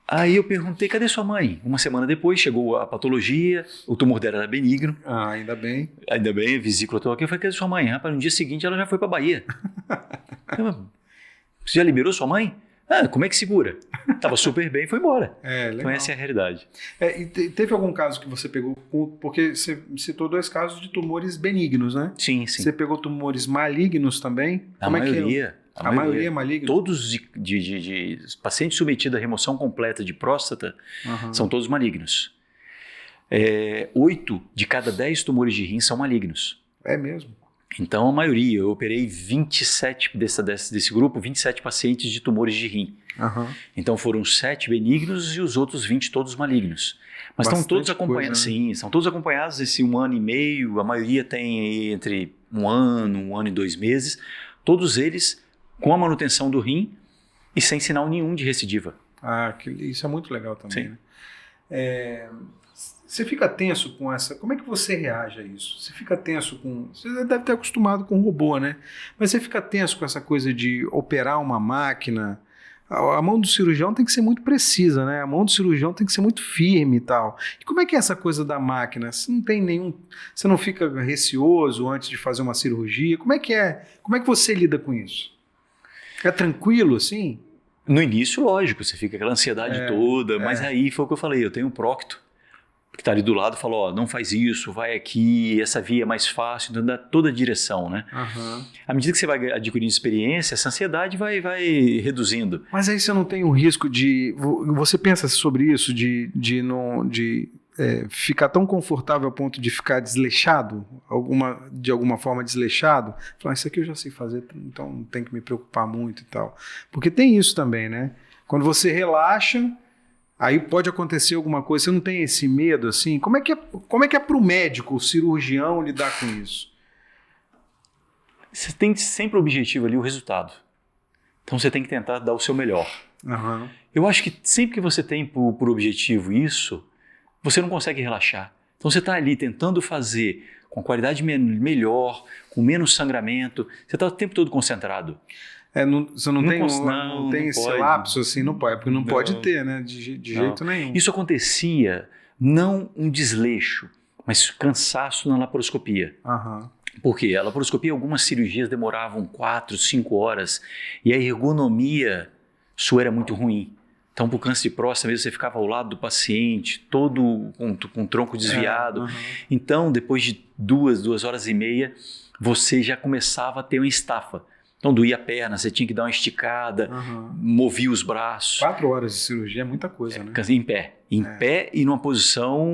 Aí eu perguntei, cadê sua mãe? Uma semana depois chegou a patologia, o tumor dela era benigno. Ainda bem. Ainda bem, a vesícula estou aqui. Eu falei, cadê sua mãe? Rapaz, no dia seguinte ela já foi para Bahia. Você já liberou sua mãe? Como é que segura? Estava super bem e foi embora. Então essa é a realidade. E teve algum caso que você pegou, porque você citou 2 casos de tumores benignos, né? Sim. Você pegou tumores malignos também? A maioria. A maioria é maligna? Todos de pacientes submetidos à remoção completa de próstata são todos malignos. 8 de cada 10 tumores de rim são malignos. É mesmo? Então a maioria, eu operei 27 desse grupo, 27 pacientes de tumores de rim. Então foram 7 benignos e os outros 20 todos malignos. Mas estão todos acompanhados, sim, são todos acompanhados esse 1 ano e meio, a maioria tem aí entre 1 ano e 2 meses, todos eles com a manutenção do rim e sem sinal nenhum de recidiva. Isso é muito legal também, né? Você fica tenso com essa... Como é que você reage a isso? Você fica tenso com... Você deve ter acostumado com o robô, né? Mas você fica tenso com essa coisa de operar uma máquina. A mão do cirurgião tem que ser muito precisa, né? A mão do cirurgião tem que ser muito firme e tal. E como é que é essa coisa da máquina? Você não tem nenhum... Você não fica receoso antes de fazer uma cirurgia? Como é que você lida com isso? É tranquilo, assim? No início, lógico, você fica aquela ansiedade toda, mas aí foi o que eu falei, eu tenho um procto que está ali do lado e falou, não faz isso, vai aqui, essa via é mais fácil, então dá toda a direção, né? À medida que você vai adquirindo experiência, essa ansiedade vai reduzindo. Mas aí você não tem o risco de... Você pensa sobre isso, de ficar tão confortável ao ponto de ficar desleixado, de alguma forma desleixado, falar, isso aqui eu já sei fazer, então não tem que me preocupar muito e tal. Porque tem isso também, né? Quando você relaxa, aí pode acontecer alguma coisa, você não tem esse medo assim? Como é que é para o médico, o cirurgião, lidar com isso? Você tem sempre o objetivo ali, o resultado. Então você tem que tentar dar o seu melhor. Eu acho que sempre que você tem por objetivo isso, você não consegue relaxar. Então você está ali tentando fazer com qualidade melhor, com menos sangramento, você está o tempo todo concentrado. Você não tem esse lapso assim, não pode, porque não pode ter, né? De jeito nenhum. Isso acontecia, não um desleixo, mas cansaço na laparoscopia. Por quê? A laparoscopia, algumas cirurgias demoravam 4, 5 horas e a ergonomia sua era muito ruim. Então, para o câncer de próstata mesmo, você ficava ao lado do paciente, todo com o tronco desviado. Então, depois de 2 horas e meia, você já começava a ter uma estafa. Então, doía a perna, você tinha que dar uma esticada, movia os braços. 4 horas de cirurgia é muita coisa, né? Em pé. Em pé e numa posição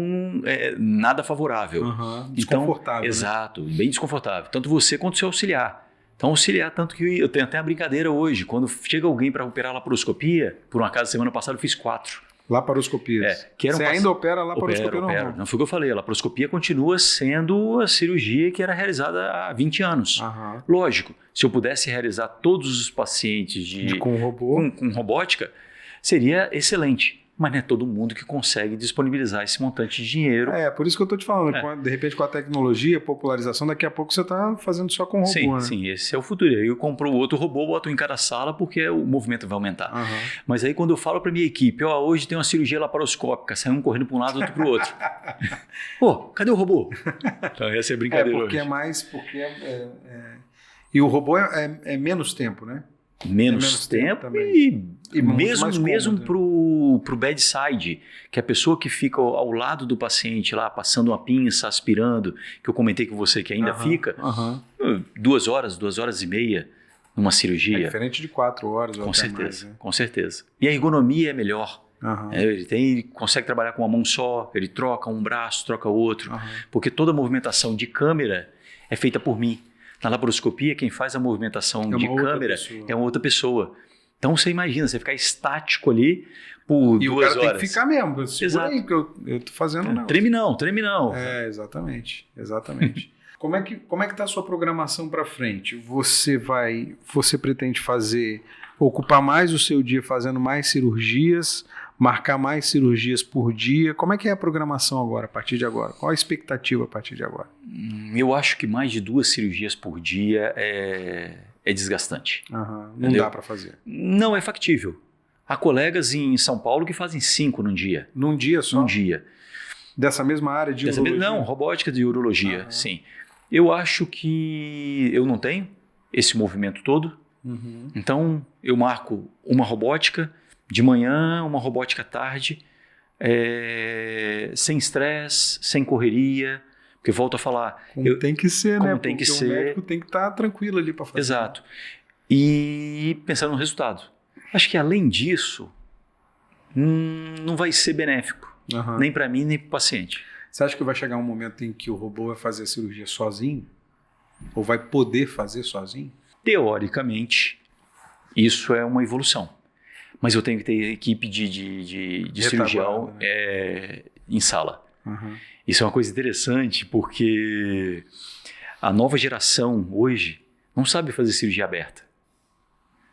nada favorável. Desconfortável. Então, exato, bem desconfortável. Tanto você quanto o seu auxiliar. Então, auxiliar, tanto que eu tenho até a brincadeira hoje. Quando chega alguém para operar laparoscopia, por um acaso, semana passada eu fiz 4. Laparoscopias. Você ainda opera laparoscopia normal? Não foi o que eu falei. A laparoscopia continua sendo a cirurgia que era realizada há 20 anos. Lógico, se eu pudesse realizar todos os pacientes com robô, com robótica, seria excelente. Mas não é todo mundo que consegue disponibilizar esse montante de dinheiro. Por isso que eu estou te falando. De repente, com a tecnologia, popularização, daqui a pouco você está fazendo só com robô. Sim, né? sim, esse é o futuro. Aí eu compro outro robô, boto em cada sala, porque o movimento vai aumentar. Mas aí quando eu falo para minha equipe, hoje tem uma cirurgia laparoscópica, sai um correndo para um lado, outro para o outro. Cadê o robô? Então essa é a brincadeira porque hoje. E o robô é menos tempo, né? Menos tempo e mesmo pro bedside, que é a pessoa que fica ao lado do paciente lá, passando uma pinça, aspirando, que eu comentei com você que ainda fica, 2 horas, 2 horas e meia numa cirurgia. É diferente de 4 horas. Com certeza, mais, né? Com certeza. E a ergonomia é melhor. Ele consegue trabalhar com uma mão só, ele troca um braço, troca outro, porque toda a movimentação de câmera é feita por mim. Na laparoscopia, quem faz a movimentação de câmera é uma outra pessoa. Então, você imagina, você ficar estático ali por 2 horas. E o cara tem que ficar mesmo. Exato. Aí, porque eu tô fazendo não. Treme não. Exatamente. Como é que tá a sua programação para frente? Você pretende ocupar mais o seu dia fazendo mais cirurgias, marcar mais cirurgias por dia? Como é que é a programação agora, a partir de agora? Qual a expectativa a partir de agora? Eu acho que mais de 2 cirurgias por dia é desgastante. Não dá para fazer. Não é factível. Há colegas em São Paulo que fazem 5 num dia. Num dia só? Num dia. Dessa mesma área de urologia? Não, robótica de urologia, sim. Eu acho que eu não tenho esse movimento todo. Então, eu marco uma robótica de manhã, uma robótica à tarde, sem estresse, sem correria, porque volto a falar... tem que ser, né? Tem que ser. O médico tem que estar tranquilo ali para fazer. Exato. E pensando no resultado. Acho que além disso, não vai ser benéfico, nem para mim, nem para o paciente. Você acha que vai chegar um momento em que o robô vai fazer a cirurgia sozinho? Ou vai poder fazer sozinho? Teoricamente, isso é uma evolução. Mas eu tenho que ter equipe de cirurgião em sala. Isso é uma coisa interessante, porque a nova geração hoje não sabe fazer cirurgia aberta.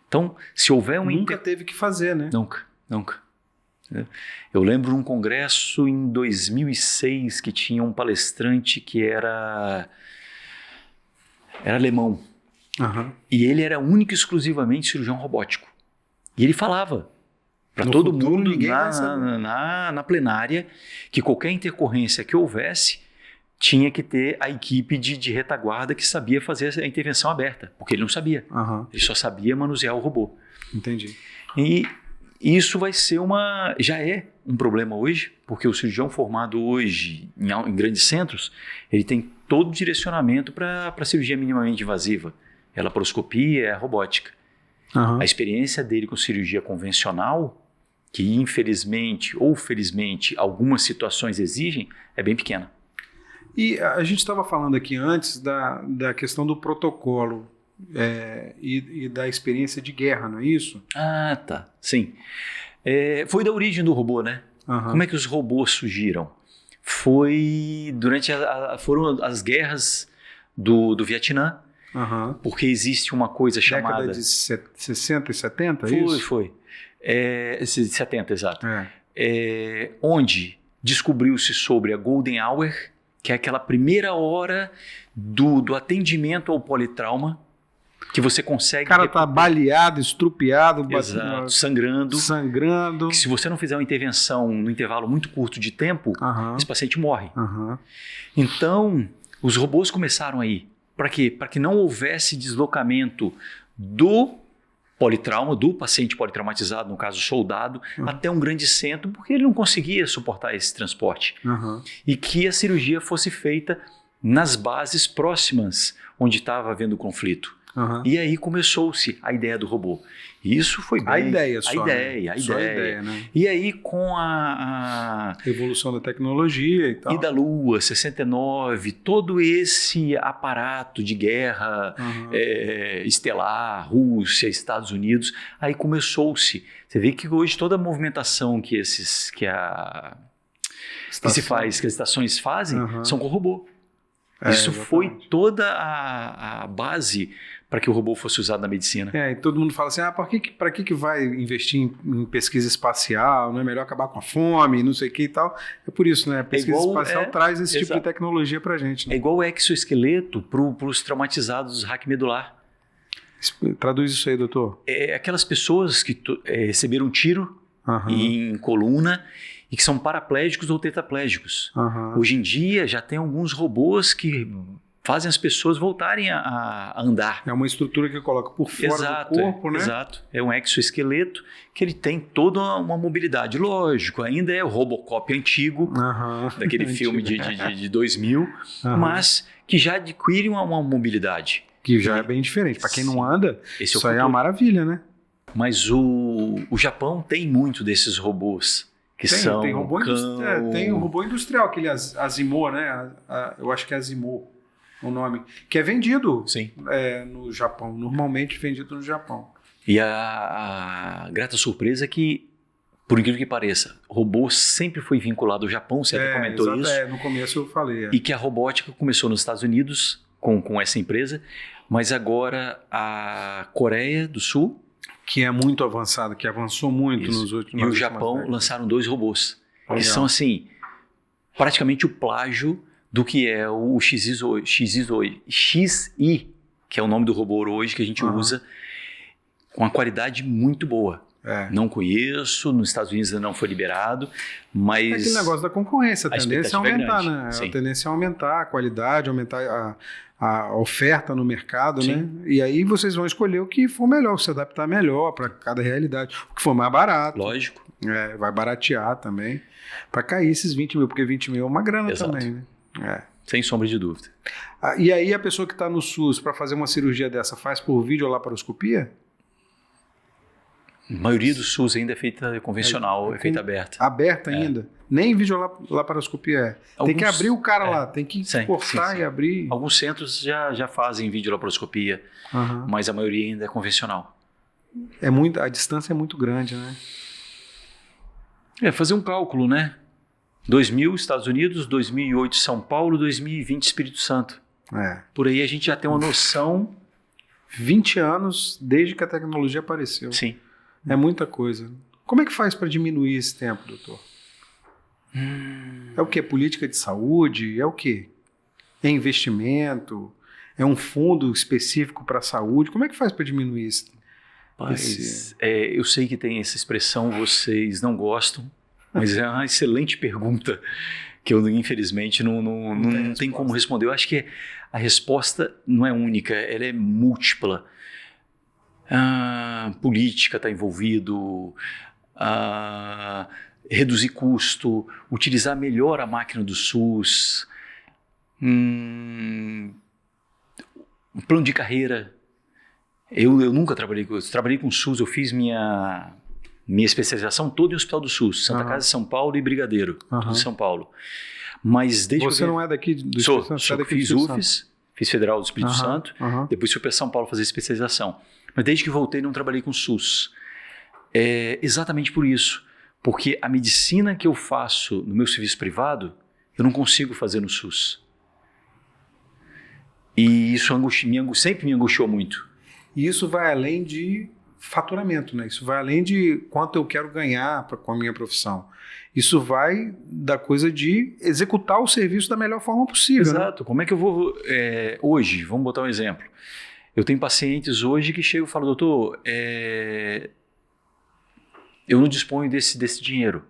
Então, se houver um... Nunca teve que fazer, né? Nunca. Eu lembro de um congresso em 2006 que tinha um palestrante que era alemão. E ele era único e exclusivamente cirurgião robótico. E ele falava para todo mundo na plenária que qualquer intercorrência que houvesse tinha que ter a equipe de retaguarda que sabia fazer a intervenção aberta, porque ele não sabia. Ele só sabia manusear o robô. Entendi. E isso vai ser já é um problema hoje, porque o cirurgião formado hoje em grandes centros, ele tem todo o direcionamento para a cirurgia minimamente invasiva. É a laparoscopia, é a robótica. A experiência dele com cirurgia convencional, que infelizmente ou felizmente algumas situações exigem, é bem pequena. E a gente estava falando aqui antes da questão do protocolo e da experiência de guerra, não é isso? Tá. Sim. Foi da origem do robô, né? Como é que os robôs surgiram? Foi durante foram as guerras do Vietnã, porque existe uma coisa chamada... Década de 60 e 70, é isso? Foi. 70, exato. Onde descobriu-se sobre a Golden Hour, que é aquela primeira hora do atendimento ao politrauma, que você consegue... O cara tá baleado, estrupiado, exato, sangrando. Que se você não fizer uma intervenção no intervalo muito curto de tempo, esse paciente morre. Então, os robôs começaram aí. Para quê? Para que não houvesse deslocamento do politrauma, do paciente politraumatizado, no caso soldado, até um grande centro, porque ele não conseguia suportar esse transporte. E que a cirurgia fosse feita nas bases próximas onde estava havendo o conflito. E aí começou-se a ideia do robô. E isso foi bem... A ideia, né? E aí com a evolução da tecnologia e tal. E da Lua, 69, todo esse aparato de guerra estelar, Rússia, Estados Unidos, aí começou-se. Você vê que hoje toda a movimentação que se faz, que as estações fazem, são com robô. Isso exatamente. Foi toda a base para que o robô fosse usado na medicina. E todo mundo fala assim, para que vai investir em pesquisa espacial, não é melhor acabar com a fome, não sei o que e tal. É por isso, né? A pesquisa espacial traz esse tipo de tecnologia para a gente. Né? É igual o exoesqueleto para os traumatizados hack medular. Traduz isso aí, doutor. Aquelas pessoas que receberam um tiro em coluna e que são paraplégicos ou tetraplégicos. Hoje em dia já tem alguns robôs que fazem as pessoas voltarem a andar. É uma estrutura que coloca por fora do corpo, né? Exato. É um exoesqueleto que ele tem toda uma mobilidade. Lógico, ainda é o Robocop antigo, daquele filme de 2000, mas que já adquire uma mobilidade. Que já é bem diferente. Para quem não anda, isso aí é uma maravilha, né? Mas o Japão tem muito desses robôs. Tem um robô industrial, aquele Asimo, né? Eu acho que é Asimo o nome, que é vendido no Japão, normalmente vendido no Japão. E a grata surpresa é que, por incrível que pareça, robô sempre foi vinculado ao Japão, você até comentou isso. No começo eu falei. E que a robótica começou nos Estados Unidos com essa empresa, mas agora a Coreia do Sul, que é muito avançado, que avançou muito nos últimos anos. E o Japão lançaram 2 robôs, que são assim, praticamente o plágio do que é o XI, que é o nome do robô hoje que a gente usa, com uma qualidade muito boa. Não conheço, nos Estados Unidos ainda não foi liberado, mas... É aquele negócio da concorrência, a tendência é aumentar, né? A tendência é aumentar a qualidade, aumentar a oferta no mercado, né? E aí vocês vão escolher o que for melhor, se adaptar melhor para cada realidade, o que for mais barato. Lógico. Vai baratear também, para cair esses 20 mil, porque 20 mil é uma grana também, né? Sem sombra de dúvida. E aí a pessoa que está no SUS para fazer uma cirurgia dessa faz por videolaparoscopia? A maioria do SUS ainda é feita convencional, é feita aberta. Aberta ainda? Nem videolaparoscopia tem que abrir o cara lá, tem que cortar e abrir. Alguns centros já fazem videolaparoscopia, mas a maioria ainda é convencional. A distância é muito grande, né? Fazer um cálculo, né? 2000 Estados Unidos, 2008 São Paulo, 2020 Espírito Santo. Por aí a gente já tem uma noção. 20 anos desde que a tecnologia apareceu. Sim. É muita coisa. Como é que faz para diminuir esse tempo, doutor? É o quê? Política de saúde? É o quê? É investimento? É um fundo específico para a saúde? Como é que faz para diminuir isso? Eu sei que tem essa expressão, vocês não gostam, mas é uma excelente pergunta que eu, infelizmente, não tenho como responder. Eu acho que a resposta não é única, ela é múltipla. Política está envolvido, reduzir custo, utilizar melhor a máquina do SUS, plano de carreira. Eu nunca trabalhei com SUS, eu fiz minha especialização toda em Hospital do SUS, Santa Casa de São Paulo e Brigadeiro, tudo em São Paulo. Mas desde Você não é daqui do Espírito Santo? Fiz UFES, fiz Federal do Espírito Santo, depois fui para São Paulo fazer especialização. Mas desde que voltei não trabalhei com SUS. Exatamente por isso, porque a medicina que eu faço no meu serviço privado, eu não consigo fazer no SUS. E isso sempre me angustiou muito. E isso vai além de faturamento, né? Isso vai além de quanto eu quero ganhar com a minha profissão. Isso vai da coisa de executar o serviço da melhor forma possível. Exato. Né? Como é que eu vou... hoje, vamos botar um exemplo. Eu tenho pacientes hoje que chegam e falam, doutor, eu não disponho desse dinheiro.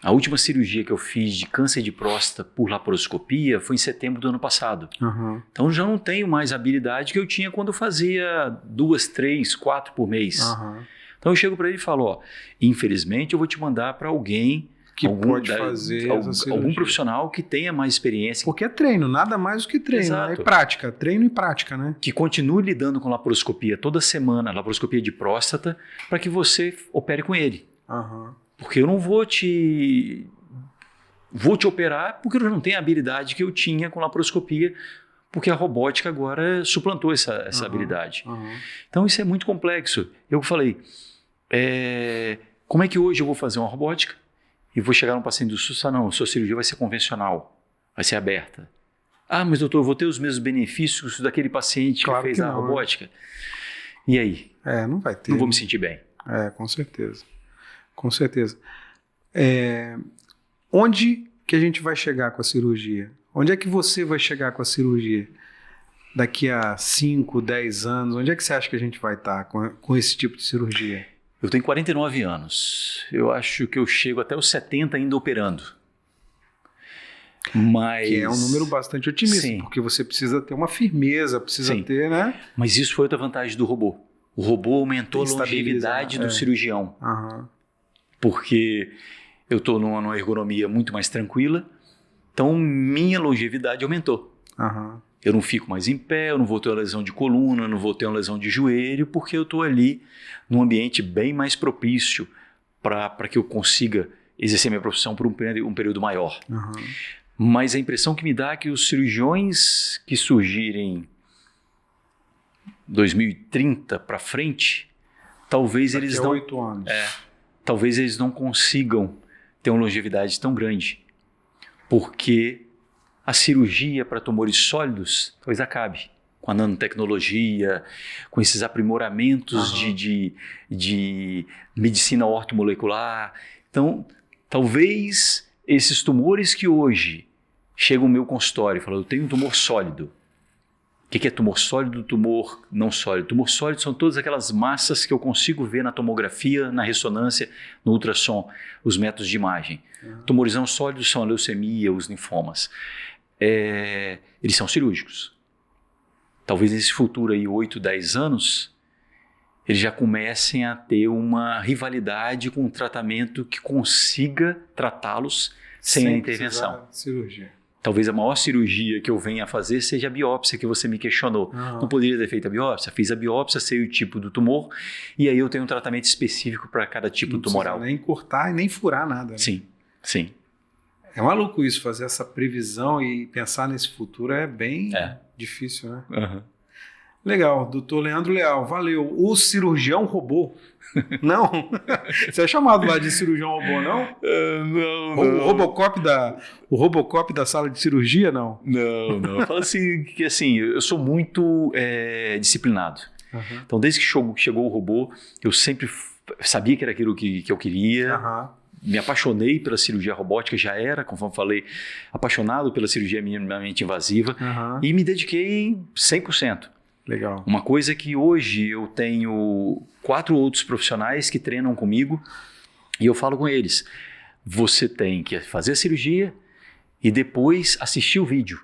A última cirurgia que eu fiz de câncer de próstata por laparoscopia foi em setembro do ano passado. Uhum. Então eu já não tenho mais a habilidade que eu tinha quando eu fazia 2, 3, 4 por mês. Uhum. Então eu chego para ele e falo, ó, infelizmente eu vou te mandar para alguém que pode fazer algum profissional que tenha mais experiência. Porque é treino, nada mais do que treino, né? É prática, treino e prática, né? Que continue lidando com laparoscopia toda semana, laparoscopia de próstata, para que você opere com ele. Uhum. Porque eu não vou te operar porque eu não tenho a habilidade que eu tinha com laparoscopia, porque a robótica agora suplantou essa habilidade. Uhum. Então isso é muito complexo. Eu falei, como é que hoje eu vou fazer uma robótica e vou chegar num paciente do SUS e falar, não, sua cirurgia vai ser convencional, vai ser aberta. Ah, mas doutor, eu vou ter os mesmos benefícios daquele paciente que fez a robótica. E aí? Não vai ter. Não vou me sentir bem. Com certeza. Com certeza. Onde que a gente vai chegar com a cirurgia? Onde é que você vai chegar com a cirurgia? Daqui a 5, 10 anos, onde é que você acha que a gente vai estar com esse tipo de cirurgia? Eu tenho 49 anos. Eu acho que eu chego até os 70 ainda operando. Mas... Que é um número bastante otimista, sim, porque você precisa ter uma firmeza, precisa sim, ter, né? Mas isso foi outra vantagem do robô. O robô aumentou a longevidade do cirurgião. Uhum. Porque eu estou numa ergonomia muito mais tranquila, então minha longevidade aumentou. Uhum. Eu não fico mais em pé, eu não vou ter uma lesão de coluna, não vou ter uma lesão de joelho, porque eu estou ali num ambiente bem mais propício para que eu consiga exercer minha profissão por um período maior. Uhum. Mas a impressão que me dá é que os cirurgiões que surgirem 2030 para frente, talvez daqui eles a não... 8 anos. Talvez eles não consigam ter uma longevidade tão grande, porque a cirurgia para tumores sólidos talvez acabe com a nanotecnologia, com esses aprimoramentos de medicina ortomolecular. Então, talvez esses tumores que hoje chegam no meu consultório e falam, eu tenho um tumor sólido. O que é tumor sólido, tumor não sólido? Tumor sólido são todas aquelas massas que eu consigo ver na tomografia, na ressonância, no ultrassom, os métodos de imagem. Tumores não sólidos são a leucemia, os linfomas. Eles são cirúrgicos. Talvez nesse futuro aí, 8, 10 anos, eles já comecem a ter uma rivalidade com um tratamento que consiga tratá-los sem a intervenção. Cirurgia. Talvez a maior cirurgia que eu venha a fazer seja a biópsia que você me questionou. Não poderia ter feito a biópsia? Fiz a biópsia, sei o tipo do tumor e aí eu tenho um tratamento específico para cada tipo tumoral. Não precisa nem cortar e nem furar nada. Né? Sim, sim. É maluco isso, fazer essa previsão e pensar nesse futuro é bem difícil, né? Uhum. Legal, doutor Leandro Leal, valeu. O cirurgião robô. Não? Você é chamado lá de cirurgião robô, não? Não. O Robocop da sala de cirurgia, não? Não. Eu falo assim, que assim, eu sou muito disciplinado. Uhum. Então, desde que chegou o robô, eu sempre sabia que era aquilo que eu queria. Uhum. Me apaixonei pela cirurgia robótica, já era, conforme falei, apaixonado pela cirurgia minimamente invasiva e me dediquei 100%. Legal. Uma coisa que hoje eu tenho 4 outros profissionais que treinam comigo e eu falo com eles, você tem que fazer a cirurgia e depois assistir o vídeo.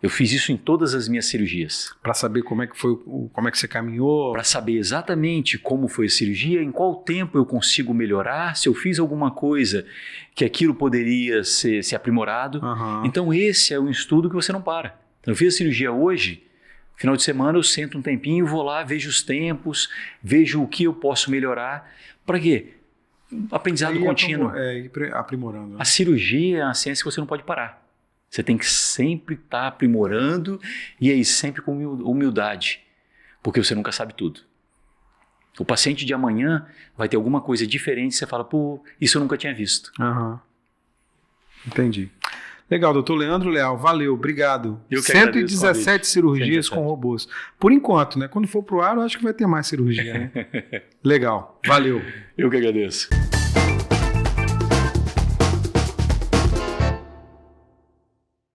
Eu fiz isso em todas as minhas cirurgias. Para saber como é que foi, como é que você caminhou. Para saber exatamente como foi a cirurgia, em qual tempo eu consigo melhorar, se eu fiz alguma coisa que aquilo poderia ser aprimorado. Uhum. Então esse é um estudo que você não para. Então eu fiz a cirurgia hoje, final de semana eu sento um tempinho, vou lá, vejo os tempos, vejo o que eu posso melhorar. Para quê? Aprendizado contínuo. Ir aprimorando. Né? A cirurgia é uma ciência que você não pode parar. Você tem que sempre estar aprimorando e aí sempre com humildade, porque você nunca sabe tudo. O paciente de amanhã vai ter alguma coisa diferente e você fala, pô, isso eu nunca tinha visto. Uhum. Entendi. Legal, doutor Leandro Leal, valeu, obrigado. Eu que 117 cirurgias 117. Com robôs. Por enquanto, né? Quando for pro ar, eu acho que vai ter mais cirurgia, né? Legal, valeu. Eu que agradeço.